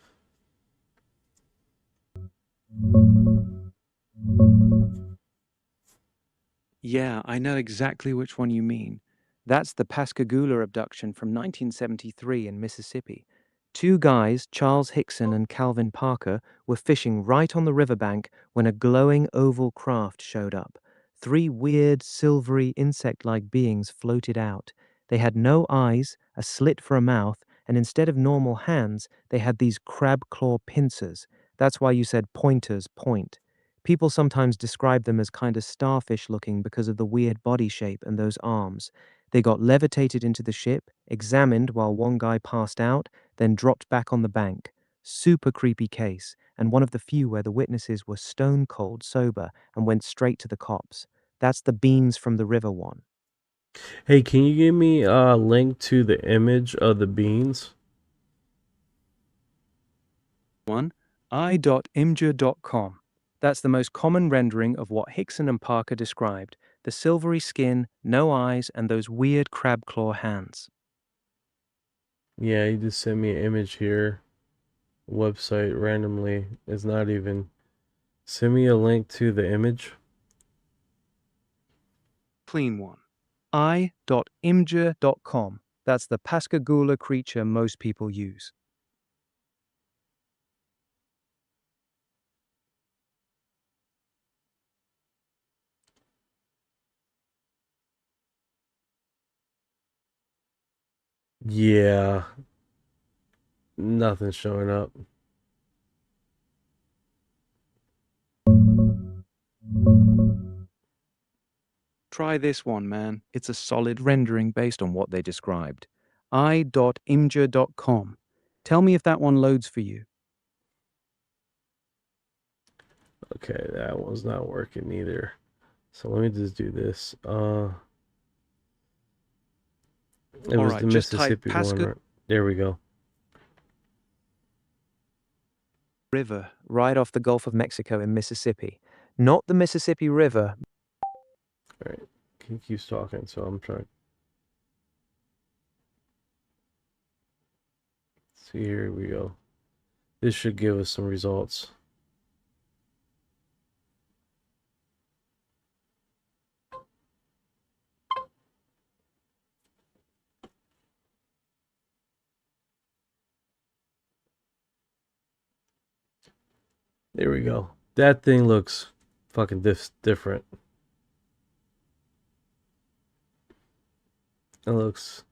Yeah, I know exactly which one you mean. That's the Pascagoula abduction from 1973 in Mississippi. Two guys, Charles Hickson and Calvin Parker, were fishing right on the riverbank when a glowing oval craft showed up. 3 weird, silvery, insect-like beings floated out. They had no eyes, a slit for a mouth, and instead of normal hands, they had these crab claw pincers. That's why you said pointers point. People sometimes describe them as kind of starfish looking because of the weird body shape and those arms. They got levitated into the ship, examined while one guy passed out, then dropped back on the bank. Super creepy case, and one of the few where the witnesses were stone cold sober and went straight to the cops. That's the beans from the river one. Hey, can you give me a link to the image of the beans? One, i.imgur.com. That's the most common rendering of what Hickson and Parker described. The silvery skin, no eyes, and those weird crab claw hands. Yeah, he just sent me an image here. Website randomly. It's not even. Send me a link to the image. Clean one. I.imgur.com. That's the Pascagoula creature most people use. Yeah. Nothing's showing up. Try this one, man. It's a solid rendering based on what they described. I.imgur.com. Tell me if that one loads for you. Okay, that one's not working either. So let me just do this. It was Alright, the just type Mississippi one, right? There we go. River right off the Gulf of Mexico in Mississippi. Not the Mississippi River. Alright, he keeps talking, so I'm trying. See, here we go. This should give us some results. There we go. That thing looks fucking different. It looks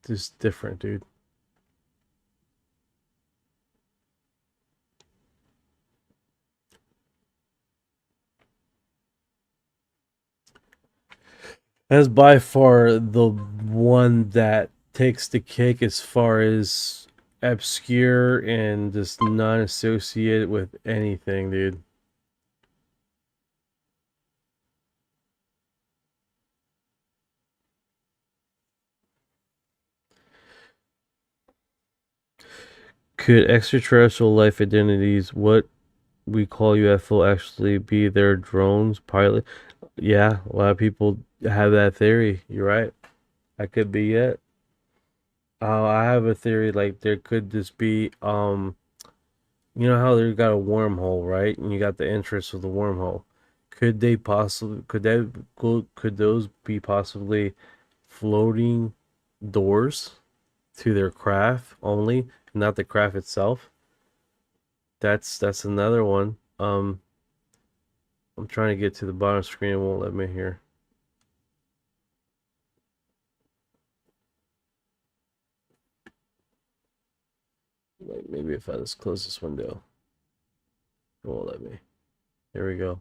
just different, dude. That's by far the one that takes the cake as far as obscure and just not associated with anything, dude. Could extraterrestrial life identities, what we call UFO, actually be their drones pilot? Yeah, a lot of people have that theory. You're right. That could be it. I have a theory like there could just be you know how they got a wormhole, right? And you got the entrance of the wormhole. Could they possibly could those be possibly floating doors to their craft only, not the craft itself? That's another one. I'm trying to get to the bottom screen, it won't let me here. Like maybe if I just close this window, it won't let me. There we go.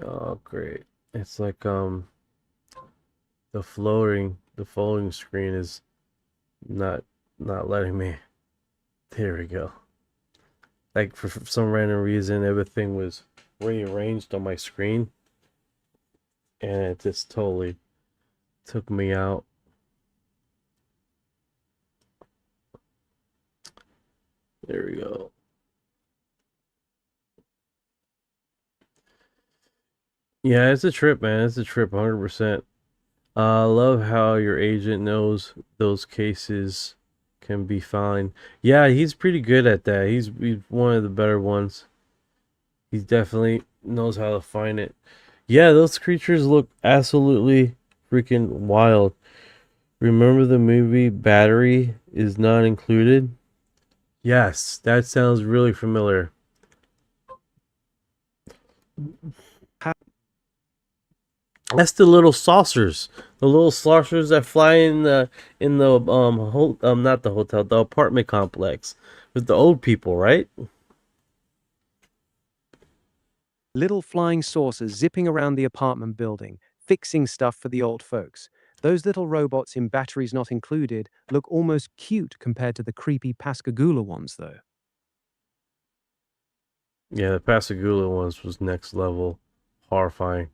Oh great. It's like the floating screen is not letting me. There we go. Like for some random reason everything was rearranged on my screen and it just totally took me out. There we go. Yeah, it's a trip, man. It's a trip, 100%. I love how your agent knows those cases can be fine. Yeah, he's pretty good at that. He's one of the better ones. He definitely knows how to find it. Yeah, those creatures look absolutely freaking wild. Remember the movie Battery is Not Included? Yes, that sounds really familiar. That's the little saucers. The little saucers that fly in the not the hotel, the apartment complex with the old people, right? Little flying saucers zipping around the apartment building, fixing stuff for the old folks. Those little robots in Batteries Not Included look almost cute compared to the creepy Pascagoula ones, though. Yeah, the Pascagoula ones was next level horrifying.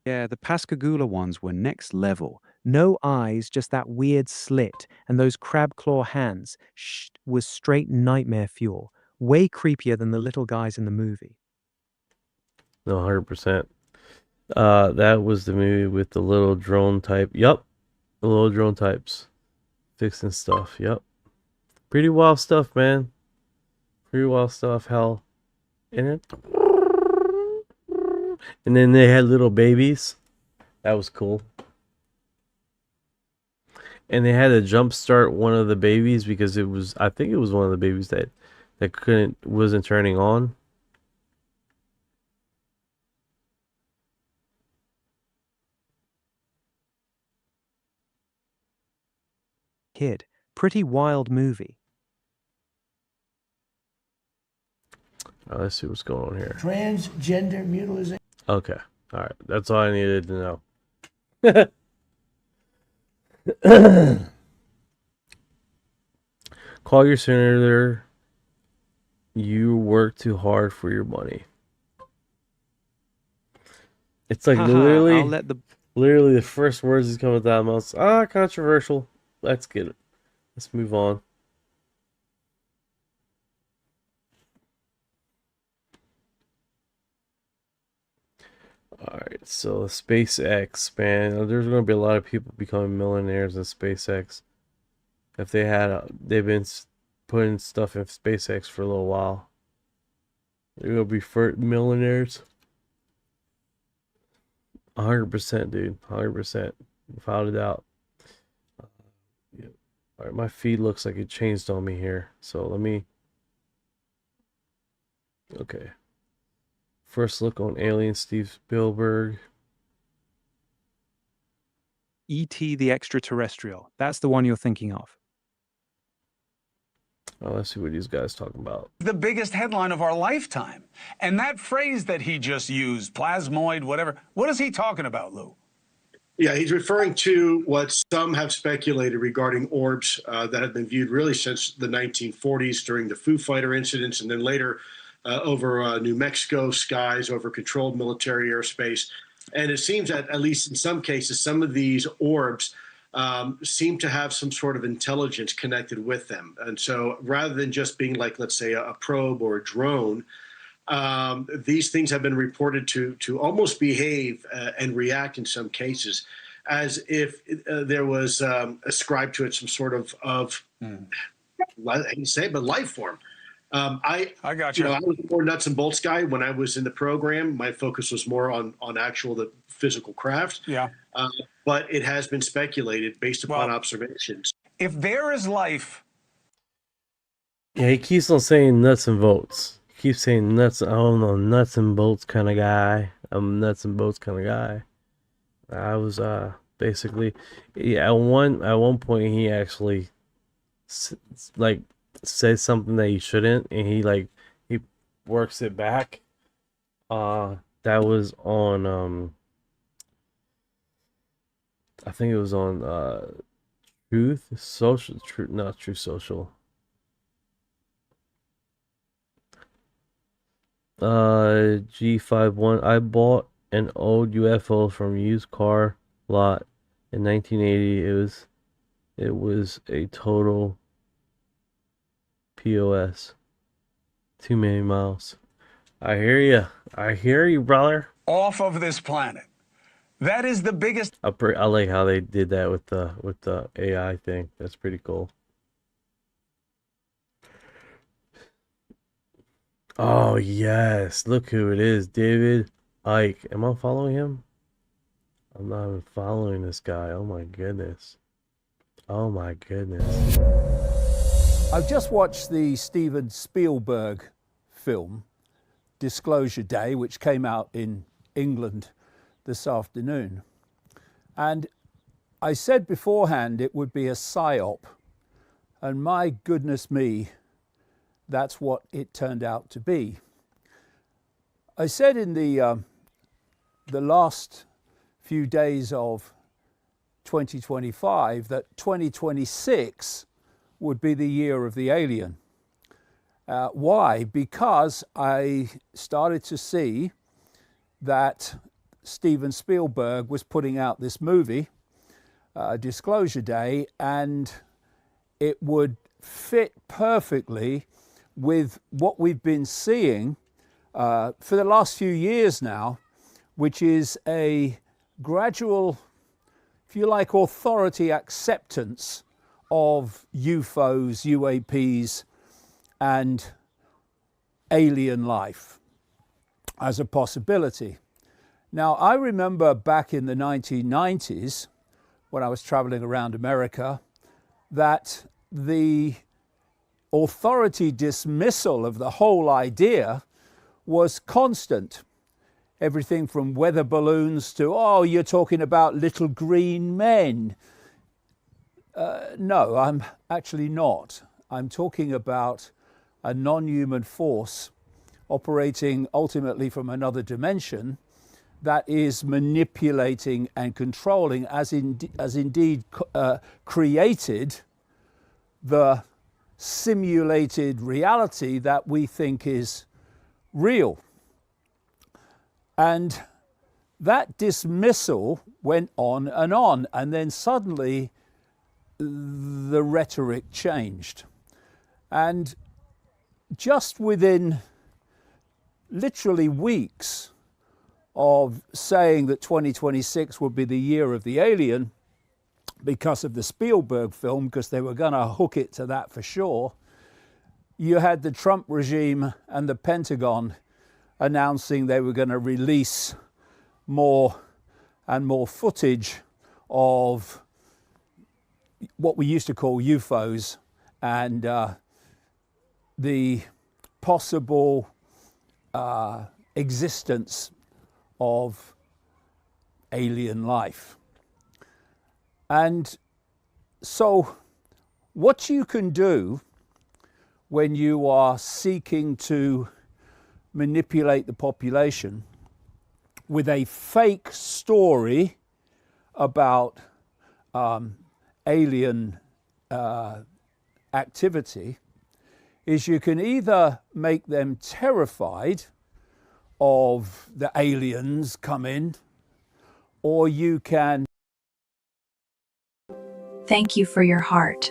Yeah, the Pascagoula ones were next level. No eyes, just that weird slit, and those crab claw hands was straight nightmare fuel. way creepier than the little guys in the movie. No, 100%. That was the movie with the little drone type. Yup. The little drone types. Fixing stuff. Yup. Pretty wild stuff, man. Pretty wild stuff. Hell. In it. And then they had little babies. That was cool. And they had to jumpstart one of the babies because it was, I think it was one of the babies that wasn't turning on. Kid. Pretty wild movie. Let's see what's going on here. Transgender mutilation. Okay. All right. That's all I needed to know. Call your senator. You work too hard for your money. It's like literally the first words that come out of that mouth. Controversial. Let's get it. Let's move on. Alright, so SpaceX, man, there's going to be a lot of people becoming millionaires in SpaceX. If they had, they've been putting stuff in SpaceX for a little while. They're going to be millionaires. 100%, dude. 100%. Without a doubt. Yeah. Alright, my feed looks like it changed on me here. So let me... Okay. First look on Alien, Steve Spielberg. E.T. the Extraterrestrial. That's the one you're thinking of. Oh, let's see what these guys talking about. The biggest headline of our lifetime. And that phrase that he just used, plasmoid, whatever, what is he talking about, Lou? Yeah, he's referring to what some have speculated regarding orbs that have been viewed really since the 1940s during the Foo Fighter incidents, and then later over New Mexico skies, over controlled military airspace. And it seems that, at least in some cases, some of these orbs seem to have some sort of intelligence connected with them. And so rather than just being like, let's say, a probe or a drone, these things have been reported to almost behave and react in some cases as if there was ascribed to it some sort of I hate to say it, but life form. I got you. I was more nuts and bolts guy when I was in the program. My focus was more on actual the physical craft. Yeah. But it has been speculated based upon observations. If there is life. Yeah, he keeps on saying nuts and bolts. He keeps saying nuts. I'm a nuts and bolts kind of guy. I'm a nuts and bolts kind of guy. I was basically, yeah. At one point, he actually like says something that he shouldn't, and he works it back. That was on I think it was on Truth Social, not Truth Social. G51. I bought an old UFO from used car lot in 1980. It was a total POS. Too many miles. I hear you. I hear you, brother. Off of this planet. That is the biggest. I like how they did that with the AI thing. That's pretty cool. Oh yes, look who it is, David Icke. Am I following him? I'm not even following this guy. Oh my goodness. Oh my goodness. I've just watched the Steven Spielberg film, Disclosure Day, which came out in England this afternoon. And I said beforehand it would be a psyop. And my goodness me, that's what it turned out to be. I said in the last few days of 2025 that 2026 would be the year of the alien. Why? Because I started to see that Steven Spielberg was putting out this movie, Disclosure Day, and it would fit perfectly with what we've been seeing for the last few years now, which is a gradual, if you like, authority acceptance of UFOs, UAPs, and alien life as a possibility. Now, I remember back in the 1990s, when I was traveling around America, that the authority dismissal of the whole idea was constant. Everything from weather balloons to, oh, you're talking about little green men. No, I'm actually not. I'm talking about a non-human force operating ultimately from another dimension that is manipulating and controlling, as indeed created the simulated reality that we think is real. And that dismissal went on, and then suddenly the rhetoric changed. And just within literally weeks of saying that 2026 would be the year of the alien because of the Spielberg film, because they were going to hook it to that for sure, you had the Trump regime and the Pentagon announcing they were going to release more and more footage of what we used to call UFOs and the possible existence of alien life. And so what you can do when you are seeking to manipulate the population with a fake story about alien activity is you can either make them terrified of the aliens coming, or you can Thank you for your heart.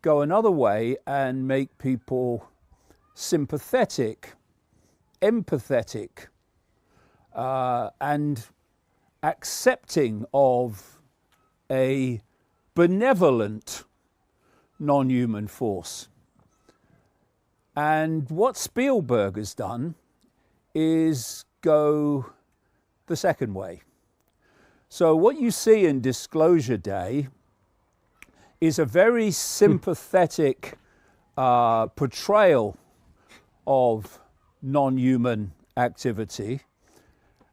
go another way and make people sympathetic, empathetic, and accepting of a benevolent non-human force. And what Spielberg has done is go the second way. So what you see in Disclosure Day is a very sympathetic portrayal of non-human activity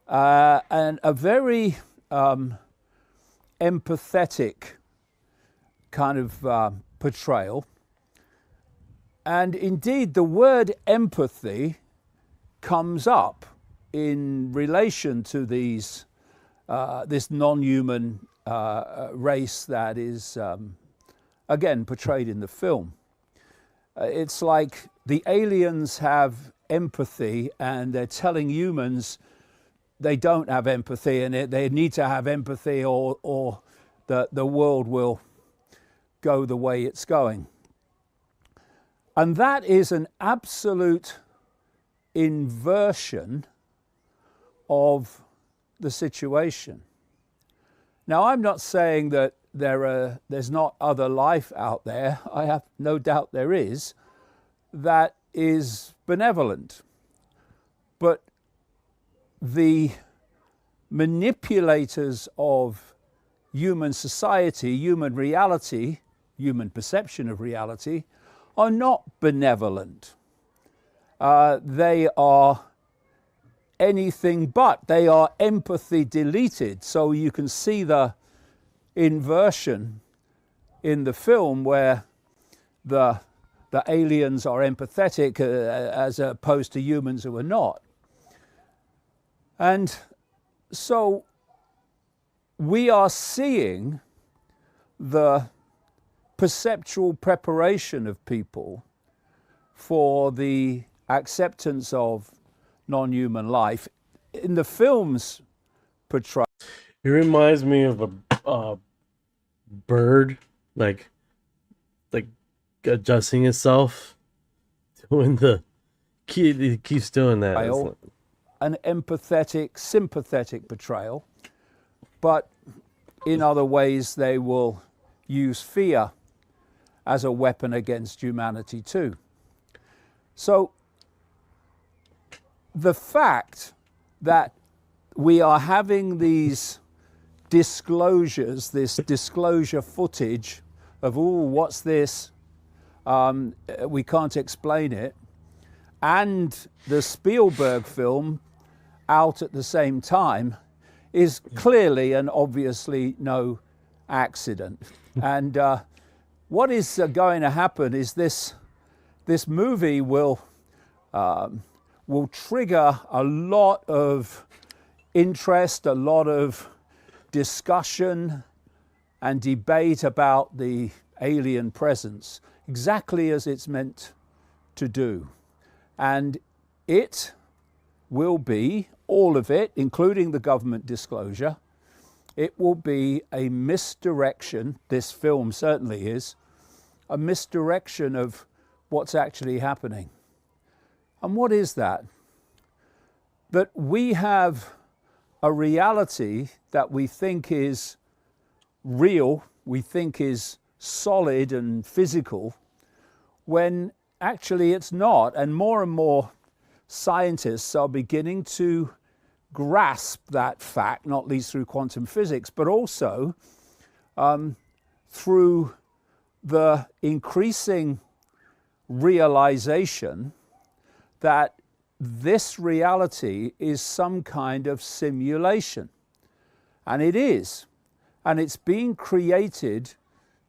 and a very empathetic kind of portrayal. And indeed, the word empathy comes up in relation to these this non-human race that is again portrayed in the film. It's like the aliens have empathy and they're telling humans they don't have empathy, and they need to have empathy or the world will go the way it's going. And that is an absolute inversion of the situation. Now, I'm not saying that there's not other life out there. I have no doubt there is, that is benevolent. But the manipulators of human society, human reality, human perception of reality, are not benevolent. They are anything but. They are empathy deleted. So you can see the inversion in the film where the aliens are empathetic as opposed to humans who are not. And so we are seeing the perceptual preparation of people for the acceptance of non-human life in the film's portrayal. It reminds me of a bird, like adjusting itself, doing the it keeps doing that. It's like, an empathetic, sympathetic betrayal, but in other ways they will use fear as a weapon against humanity too. So the fact that we are having these disclosures, this disclosure footage of, oh, what's this? We can't explain it. And the Spielberg film out at the same time is clearly and obviously no accident. And what is going to happen is this movie will trigger a lot of interest, a lot of discussion and debate about the alien presence, exactly as it's meant to do. And it will be, all of it, including the government disclosure, it will be a misdirection, this film certainly is, a misdirection of what's actually happening. And what is that? That we have a reality that we think is real, we think is solid and physical, when actually it's not. And more scientists are beginning to grasp that fact, not least through quantum physics, but also through the increasing realization that this reality is some kind of simulation. And it is. And it's being created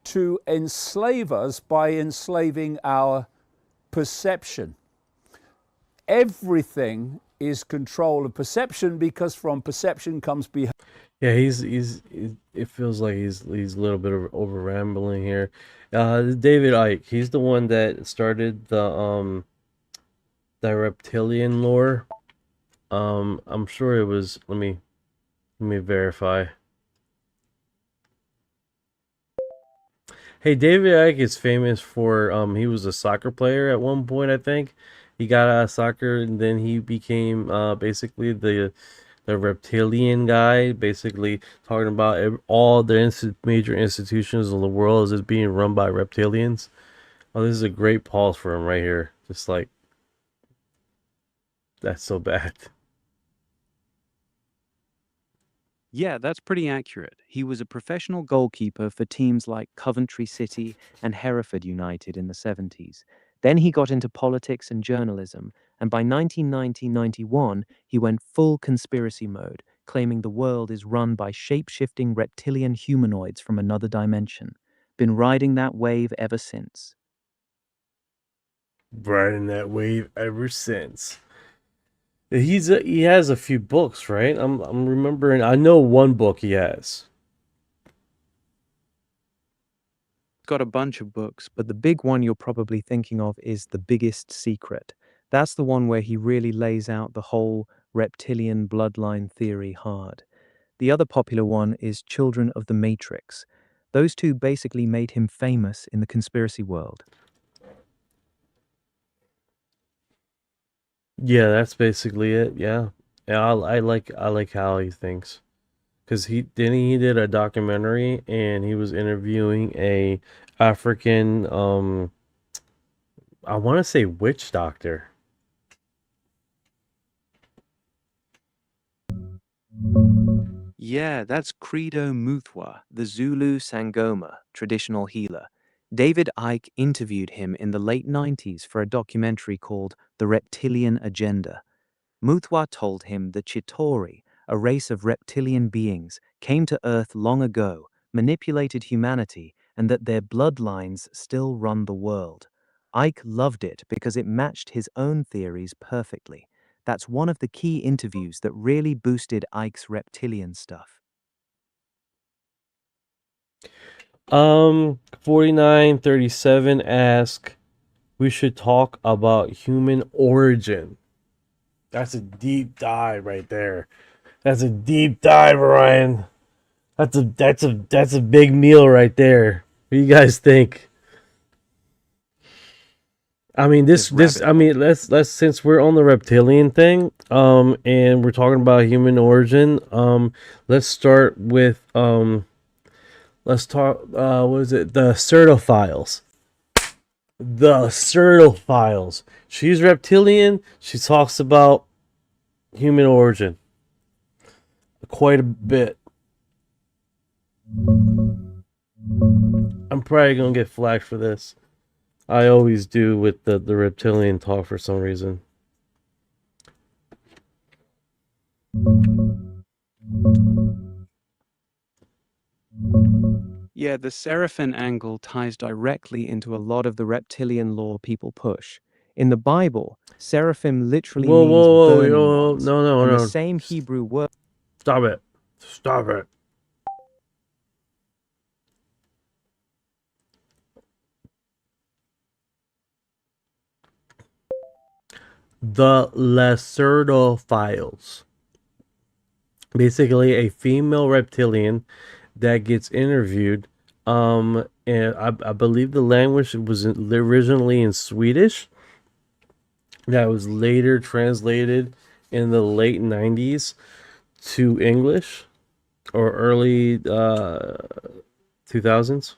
to enslave us by enslaving our perception. Everything is control of perception, because from perception comes behavior. yeah, he's it feels like he's a little bit of over rambling here. David Icke, he's the one that started the reptilian lore. I'm sure it was, let me verify. Hey, David Icke is famous for he was a soccer player at one point, I think. He got out of soccer and then he became basically the reptilian guy, basically talking about all the major institutions of the world is being run by reptilians. Oh, this is a great pause for him right here. Just like, that's so bad. Yeah, that's pretty accurate. He was a professional goalkeeper for teams like Coventry City and Hereford United in the 70s. Then he got into politics and journalism, and by 1990-91, he went full conspiracy mode, claiming the world is run by shape-shifting reptilian humanoids from another dimension. Been riding that wave ever since. Riding that wave ever since. He has a few books, right? I'm remembering. I know one book he has. Got a bunch of books, but the big one you're probably thinking of is The Biggest Secret. That's the one where he really lays out the whole reptilian bloodline theory hard. The other popular one is Children of the Matrix. Those two basically made him famous in the conspiracy world. Yeah, that's basically it. Yeah, I like how he thinks, because he did a documentary and he was interviewing a African I want to say witch doctor. Yeah, that's Credo Muthwa, the Zulu Sangoma, traditional healer. David Icke interviewed him in the late 90s for a documentary called The Reptilian Agenda. Muthwa told him the Chitori, a race of reptilian beings, came to Earth long ago, manipulated humanity, and that their bloodlines still run the world. Icke loved it because it matched his own theories perfectly. That's one of the key interviews that really boosted Icke's reptilian stuff. 4937 ask, we should talk about human origin. That's a deep dive right there. That's a deep dive, Orion. That's a big meal right there. What do you guys think? I mean, let's since we're on the reptilian thing, and we're talking about human origin, let's start with let's talk what is it? The certophiles. The certophiles. She's reptilian. She talks about human origin quite a bit. I'm probably gonna get flagged for this. I always do with the reptilian talk for some reason. Yeah, the seraphim angle ties directly into a lot of the reptilian lore people push. In the Bible, seraphim literally Whoa, means whoa, whoa, burning whoa, ones, no, and the no. same Hebrew word. Stop it. Stop it. The Lacertophiles. Basically, a female reptilian that gets interviewed. And I believe the language was originally in Swedish. That was later translated in the late 90s to English or early 2000s.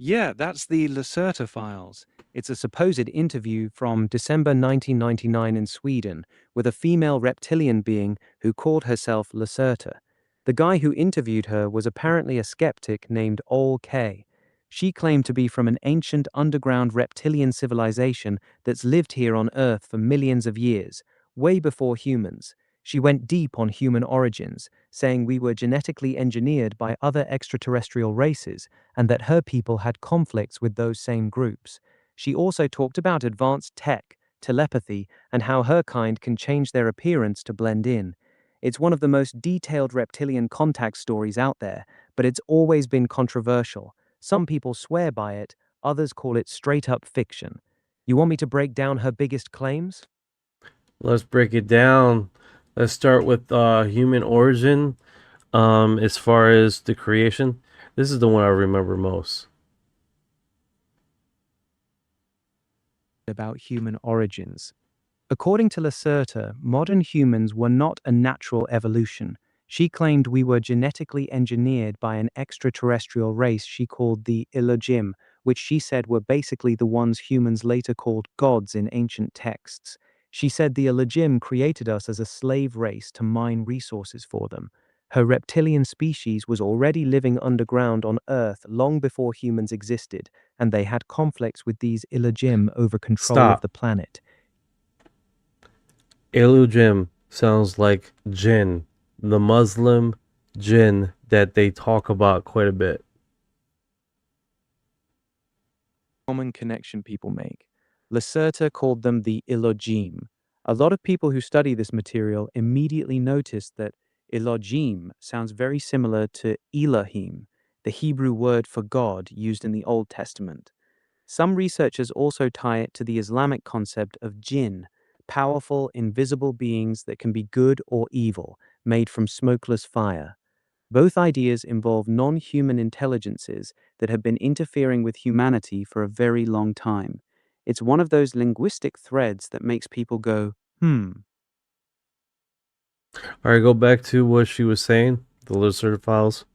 Yeah, that's the Lacerta files. It's a supposed interview from December 1999 in Sweden with a female reptilian being who called herself Lacerta. The guy who interviewed her was apparently a skeptic named K. She claimed to be from an ancient underground reptilian civilization that's lived here on Earth for millions of years, way before humans. She went deep on human origins, saying we were genetically engineered by other extraterrestrial races and that her people had conflicts with those same groups. She also talked about advanced tech, telepathy, and how her kind can change their appearance to blend in. It's one of the most detailed reptilian contact stories out there, but it's always been controversial. Some people swear by it, others call it straight-up fiction. You want me to break down her biggest claims? Let's break it down. Let's start with human origin. As far as the creation, this is the one I remember most. About human origins. According to Lacerta, modern humans were not a natural evolution. She claimed we were genetically engineered by an extraterrestrial race she called the Elohim, which she said were basically the ones humans later called gods in ancient texts. She said the Elohim created us as a slave race to mine resources for them. Her reptilian species was already living underground on Earth long before humans existed, and they had conflicts with these Elohim over control of the planet. Elohim sounds like jinn, the Muslim jinn that they talk about quite a bit. Common connection people make. Lacerta called them the Elohim. A lot of people who study this material immediately notice that Elohim sounds very similar to Elohim, the Hebrew word for God used in the Old Testament. Some researchers also tie it to the Islamic concept of jinn, powerful, invisible beings that can be good or evil, made from smokeless fire. Both ideas involve non-human intelligences that have been interfering with humanity for a very long time. It's one of those linguistic threads that makes people go, All right, go back to what she was saying, the Lacerta files.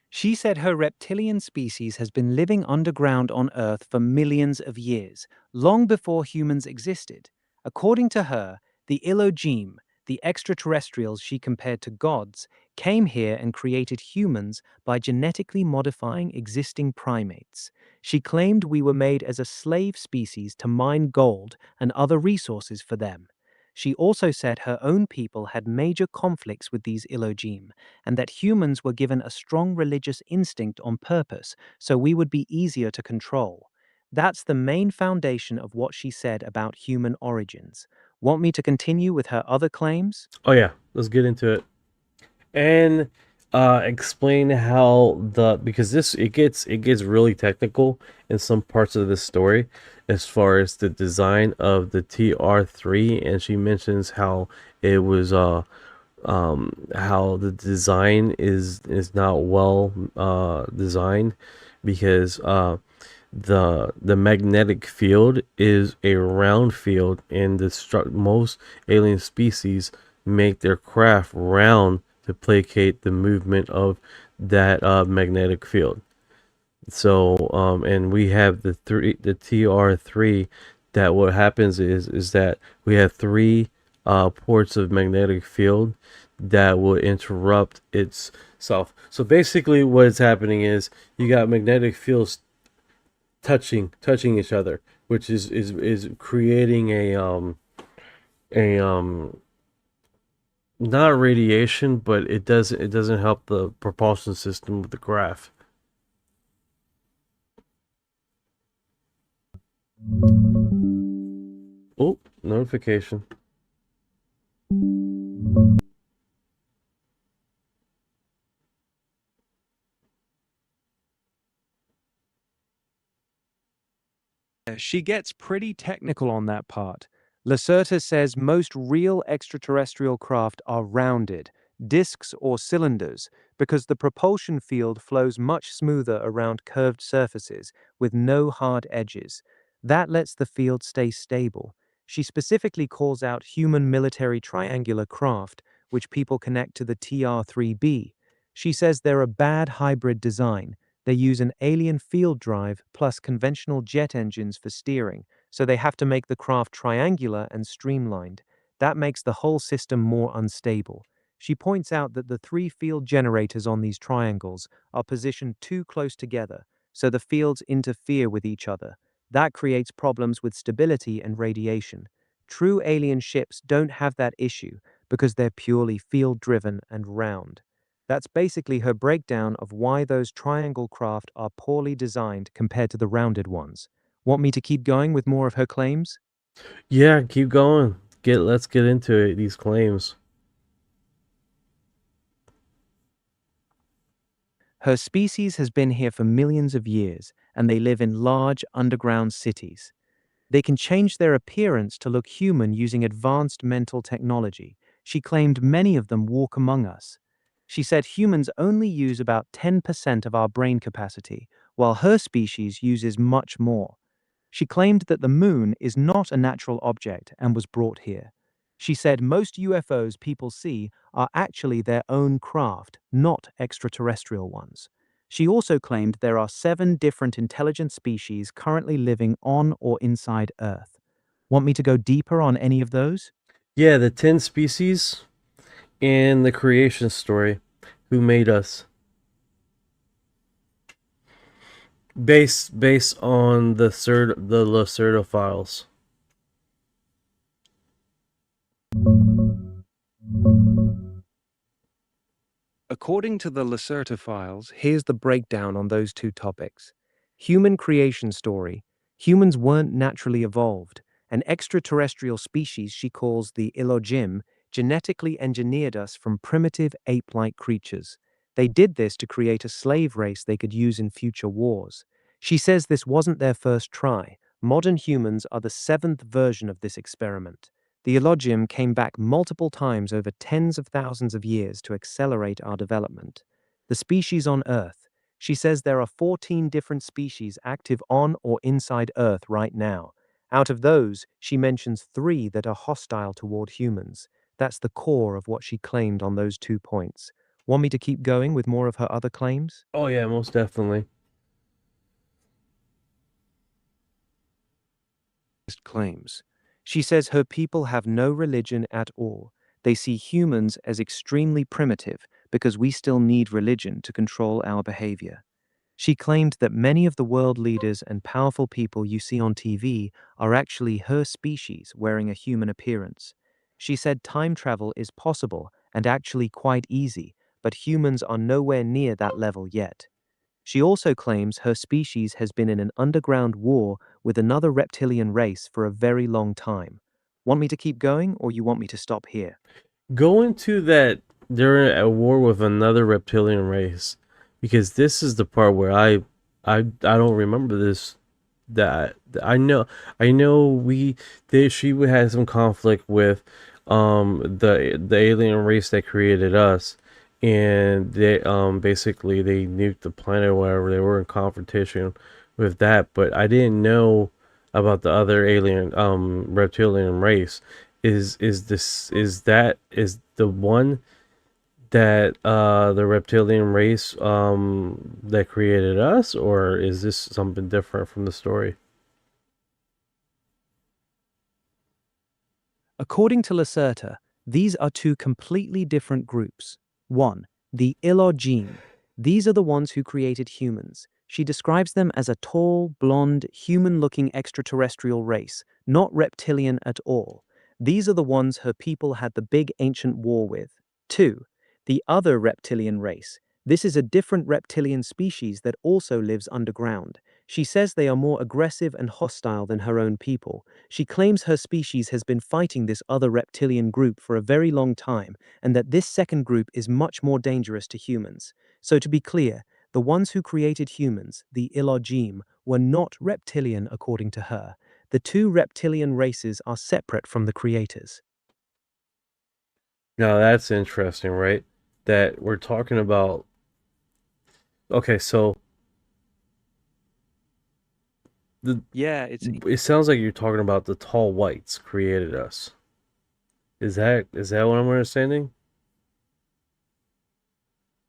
She said her reptilian species has been living underground on Earth for millions of years, long before humans existed. According to her, the Elohim, the extraterrestrials she compared to gods, came here and created humans by genetically modifying existing primates. She claimed we were made as a slave species to mine gold and other resources for them. She also said her own people had major conflicts with these Elohim, and that humans were given a strong religious instinct on purpose, so we would be easier to control. That's the main foundation of what she said about human origins. Want me to continue with her other claims? Oh yeah, let's get into it. And Explain how because it gets really technical in some parts of the story as far as the design of the TR3, and she mentions how it was how the design is not well designed because the magnetic field is a round field, and most alien species make their craft round to placate the movement of that magnetic field. So and we have the TR3, that what happens is that we have three ports of magnetic field that will interrupt itself. So basically what is happening is you got magnetic fields touching each other, which is creating a not radiation, but it doesn't help the propulsion system of the craft. Oh, notification. She gets pretty technical on that part. Lacerta says most real extraterrestrial craft are rounded, discs or cylinders, because the propulsion field flows much smoother around curved surfaces with no hard edges. That lets the field stay stable. She specifically calls out human military triangular craft, which people connect to the TR-3B. She says they're a bad hybrid design. They use an alien field drive plus conventional jet engines for steering, so they have to make the craft triangular and streamlined. That makes the whole system more unstable. She points out that the three field generators on these triangles are positioned too close together, so the fields interfere with each other. That creates problems with stability and radiation. True alien ships don't have that issue because they're purely field-driven and round. That's basically her breakdown of why those triangle craft are poorly designed compared to the rounded ones. Want me to keep going with more of her claims? Yeah, keep going. Let's get into it, these claims. Her species has been here for millions of years, and they live in large underground cities. They can change their appearance to look human using advanced mental technology. She claimed many of them walk among us. She said humans only use about 10% of our brain capacity, while her species uses much more. She claimed that the moon is not a natural object and was brought here. She said most UFOs people see are actually their own craft, not extraterrestrial ones. She also claimed there are 7 different intelligent species currently living on or inside Earth. Want me to go deeper on any of those? Yeah, the 10 species and the creation story. Who made us? Based on the Lacerda files. According to the Lacerta files, here's the breakdown on those two topics. Human creation story. Humans weren't naturally evolved. An extraterrestrial species she calls the Elohim genetically engineered us from primitive ape-like creatures. They did this to create a slave race they could use in future wars. She says this wasn't their first try. Modern humans are the 7th version of this experiment. The Elohim came back multiple times over tens of thousands of years to accelerate our development. The species on Earth. She says there are 14 different species active on or inside Earth right now. Out of those, she mentions 3 that are hostile toward humans. That's the core of what she claimed on those 2 points. Want me to keep going with more of her other claims? Oh yeah, most definitely. Claims. She says her people have no religion at all. They see humans as extremely primitive because we still need religion to control our behavior. She claimed that many of the world leaders and powerful people you see on TV are actually her species wearing a human appearance. She said time travel is possible and actually quite easy, but humans are nowhere near that level yet. She also claims her species has been in an underground war with another reptilian race for a very long time. Want me to keep going, or you want me to stop here? Go into that they're at war with another reptilian race, because this is the part where I don't remember this. That I know she had some conflict with the alien race that created us, and they basically they nuked the planet or whatever. They were in confrontation with that, but I didn't know about the other alien reptilian race. Is the one that the reptilian race that created us, or is this something different from the story? According to Lacerta, these are two completely different groups. 1. The Ilogene. These are the ones who created humans. She describes them as a tall, blonde, human-looking extraterrestrial race, not reptilian at all. These are the ones her people had the big ancient war with. 2. The other reptilian race. This is a different reptilian species that also lives underground. She says they are more aggressive and hostile than her own people. She claims her species has been fighting this other reptilian group for a very long time, and that this second group is much more dangerous to humans. So to be clear, the ones who created humans, the Ilogene, were not reptilian according to her. The two reptilian races are separate from the creators. Now that's interesting, right? That we're talking about. Okay, so it sounds like you're talking about the tall whites created us. Is that what I'm understanding?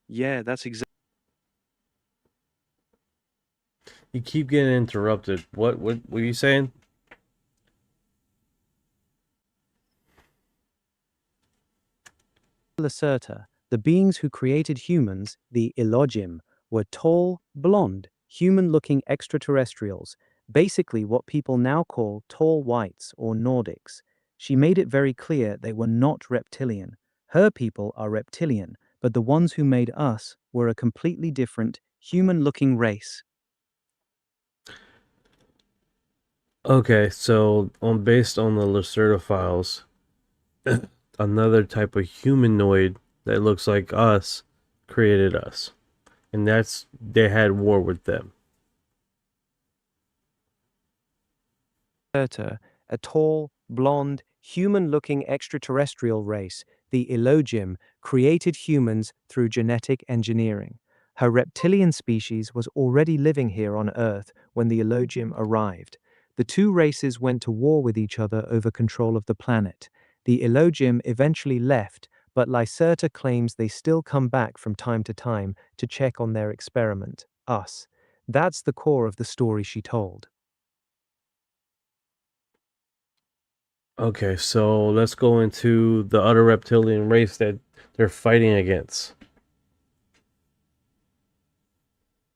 Yeah, that's exactly. You keep getting interrupted. What are you saying? Lacerta, the beings who created humans, the Ilogim, were tall, blonde, human-looking extraterrestrials, basically what people now call tall whites or Nordics. She made it very clear they were not reptilian. Her people are reptilian, but the ones who made us were a completely different, human-looking race. Okay, so based on the Lacerda files, another type of humanoid that looks like us created us, and they had war with them. A tall, blonde, human-looking extraterrestrial race, the Ilogim, created humans through genetic engineering. Her reptilian species was already living here on Earth when the Ilogim arrived. The two races went to war with each other over control of the planet. The Ilogim eventually left, but Lycerta claims they still come back from time to check on their experiment, us. That's the core of the story she told. Okay, so let's go into the other reptilian race that they're fighting against.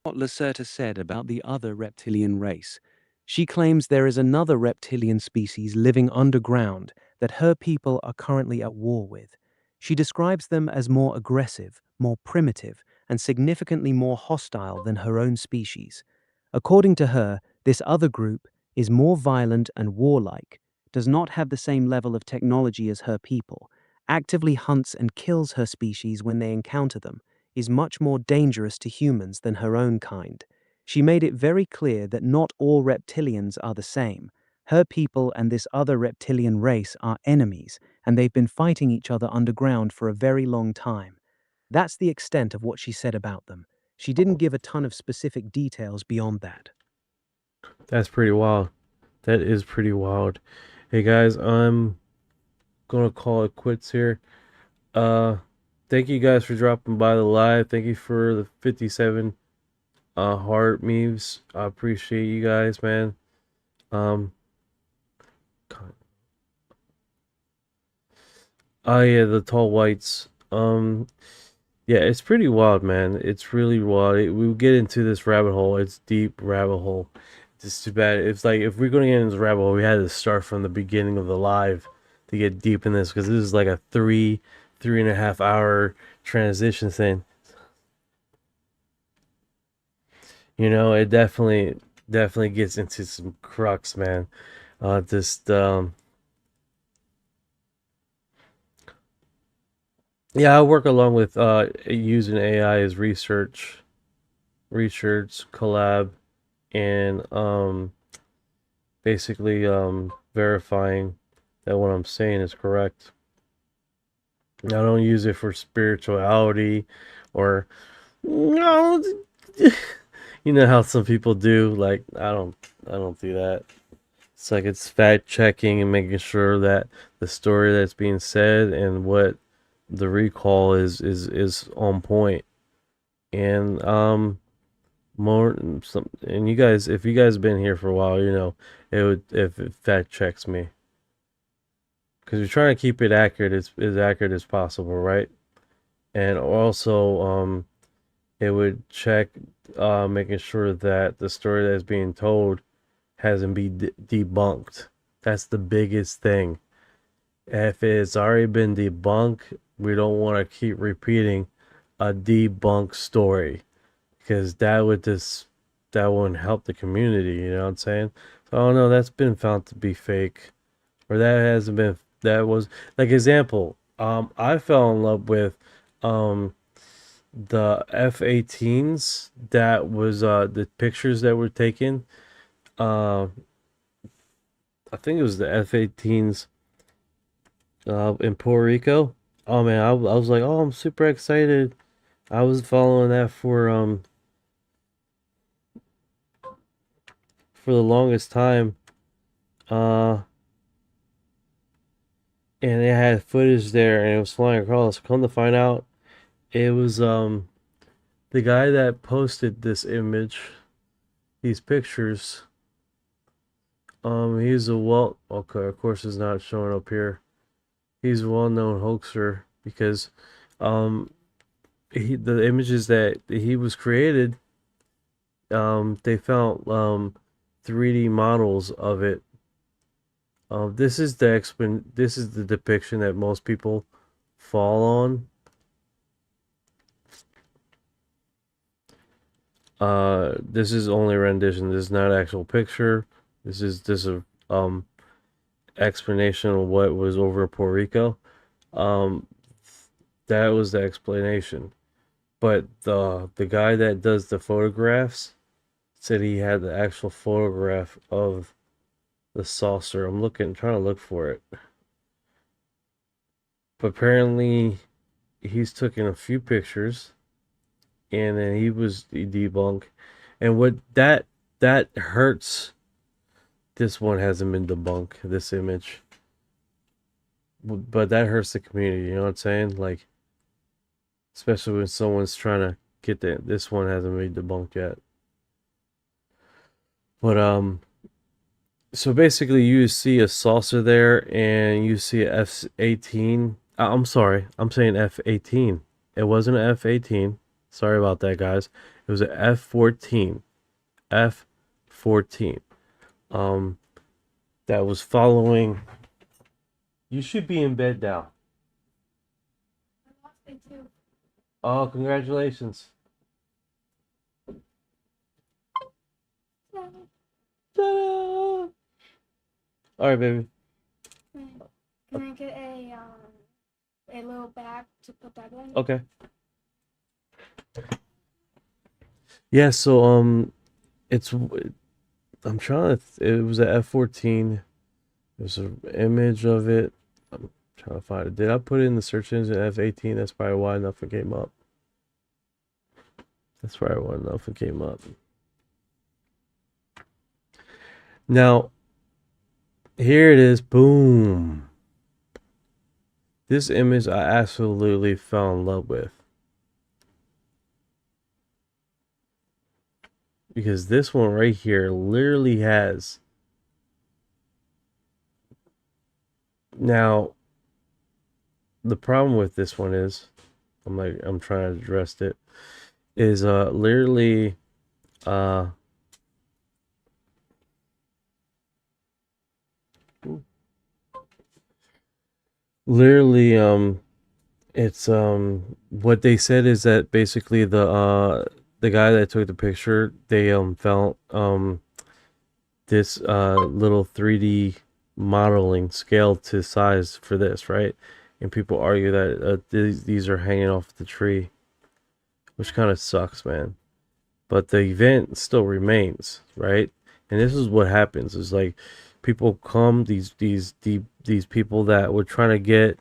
What Lacerta said about the other reptilian race. She claims there is another reptilian species living underground that her people are currently at war with. She describes them as more aggressive, more primitive, and significantly more hostile than her own species. According to her, this other group is more violent and warlike, does not have the same level of technology as her people, actively hunts and kills her species when they encounter them, is much more dangerous to humans than her own kind. She made it very clear that not all reptilians are the same. Her people and this other reptilian race are enemies, and they've been fighting each other underground for a very long time. That's the extent of what she said about them. She didn't give a ton of specific details beyond that. That's pretty wild. That is pretty wild. Hey guys, I'm gonna call it quits here. Thank you guys for dropping by the live. Thank you for the 57 heart memes. I appreciate you guys, man. Oh yeah, the tall whites. Yeah, it's pretty wild, man. It's really wild. We get into this rabbit hole. It's deep rabbit hole. It's just too bad. It's like if we're gonna get into this rabbit hole, we had to start from the beginning of the live to get deep in this, because this is like a 3.5 hour transition thing. You know, it definitely gets into some crux, man. Just Yeah, I work along with using AI as research collab, and basically verifying that what I'm saying is correct. I don't use it for spirituality or no, you know how some people do. Like I don't do that. It's like it's fact checking and making sure that the story that's being said and what the recall is on point. And more some, and you guys, if you guys been here for a while, you know it would if it fact checks me, because we're trying to keep it accurate, as accurate as possible, right? And also it would check making sure that the story that's being told hasn't been debunked. That's the biggest thing. If it's already been debunked, we don't want to keep repeating a debunked story, because that wouldn't help the community, you know what I'm saying? So I don't know, that's been found to be fake, or that hasn't been. That was like example. I fell in love with the F-18s. That was the pictures that were taken. I think it was the F-18s in Puerto Rico. Oh man, I was like, oh, I'm super excited. I was following that for the longest time. And it had footage there, and it was flying across. Come to find out, it was the guy that posted this image, these pictures. He's a okay, of course it's not showing up here. He's a well-known hoaxer because the images that he was created, they found 3D models of it. This is the depiction that most people fall on. This is only rendition. This is not actual picture. This is a explanation of what was over Puerto Rico. That was the explanation. But the guy that does the photographs said he had the actual photograph of the saucer. trying to look for it. But apparently he's taken a few pictures, and then he was debunked. And what that hurts, this one hasn't been debunked, this image. But that hurts the community, you know what I'm saying? Like, especially when someone's trying to get this one hasn't been debunked yet. But so basically you see a saucer there, and you see a F-18. I'm sorry, I'm saying F-18. It wasn't an F-18. Sorry about that, guys. It was an F-14. F-14. That was following. You should be in bed now. Oh, congratulations. Ta-da! All right, baby. Can I get a little bag to put that in? Okay. Yeah, so it's I'm trying to. It was an F-14. There's an image of it. I'm trying to find it. Did I put it in the search engine F-18? That's probably why nothing came up. That's probably why nothing came up. Now, here it is. Boom. This image I absolutely fell in love with. Because this one right here literally has. Now, the problem with this one is, I'm trying to address it, is literally it's what they said is that basically the guy that took the picture, they found this little 3D modeling scale to size for this, right? and people argue that these are hanging off the tree, which kind of sucks, man. But the event still remains, right? And this is what happens: is like people come, these people that were trying to get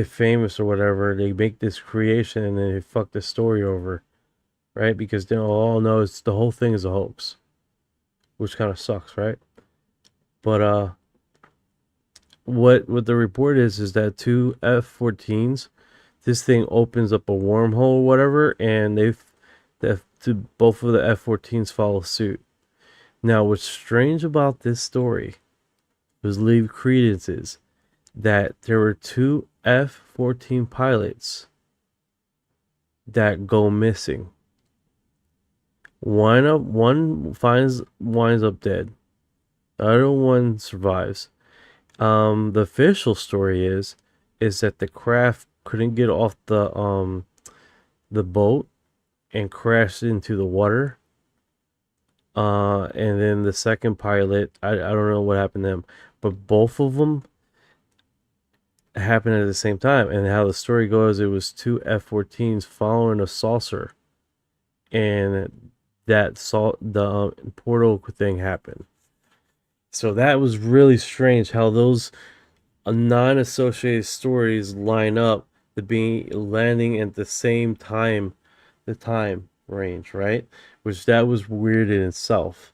famous or whatever. They make this creation and then they fuck the story over, right? Because they all know the whole thing is a hoax, which kind of sucks, right? But what the report is that 2 F-14s, this thing opens up a wormhole or whatever, and both of the F-14s follow suit. Now, what's strange about this story was leave credence that there were 2 F-14 pilots that go missing. One winds up dead. The other one survives. The official story is that the craft couldn't get off the boat and crashed into the water. And then the second pilot, I don't know what happened to him, but both of them happened at the same time. And how the story goes, it was 2 F-14s following a saucer, and the portal thing happened. So that was really strange how those non-associated stories line up to be landing at the same time, the time range, right? Which that was weird in itself.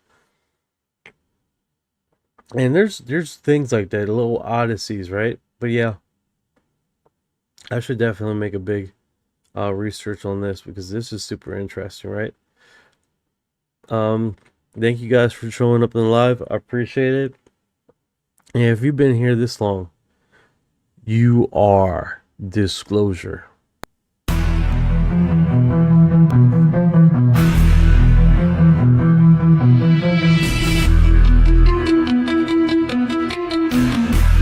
And there's things like that, little oddities, right? But yeah, I should definitely make a big research on this, because this is super interesting, right? Thank you guys for showing up in the live. I appreciate it. And if you've been here this long, you are disclosure.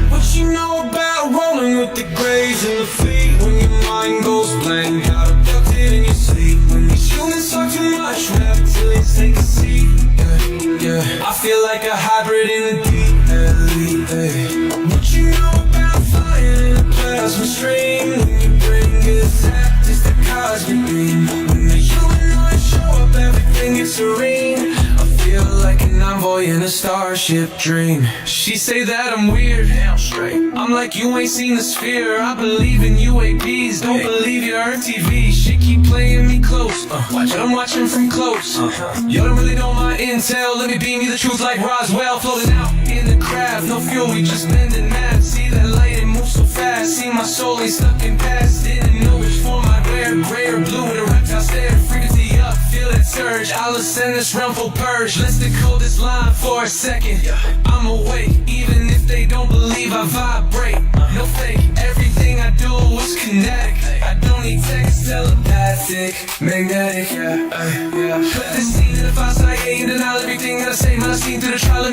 What you know about rolling with the grays in the fleet? When your mind goes blank, got abducted in your sleep. When these humans talk too much, reptilians take a seat. Yeah, I feel like a hybrid in the deep. What you know about flying in a plasma stream? When your brain gets zapped, it's the cosmic beam. When the humanoids show up, everything gets serene. I feel like an envoy in a starship dream. She say that I'm weird, damn straight. I'm like, you ain't seen the sphere. I believe in UAPs, don't believe your Earth TV. She keep playing me close, but I'm watching from close. You don't really know my intel, let me beam you the truth like Roswell. Floating out in the craft, no fuel, we just bending math. See that light, it moves so fast. See my soul ain't stuck in past. Didn't know which form I'd wear, gray or blue with a reptile stare. Frequency up, feel that surge. I'll ascend this realm full purge. Let's decode this line for a second. I'm awake, even if they don't believe I vibrate. No fake, everything I do is kinetic. I don't need text, telepathic, magnetic, yeah. Put this scene in the 5 and denial everything that I say. When I seen through the trial of me.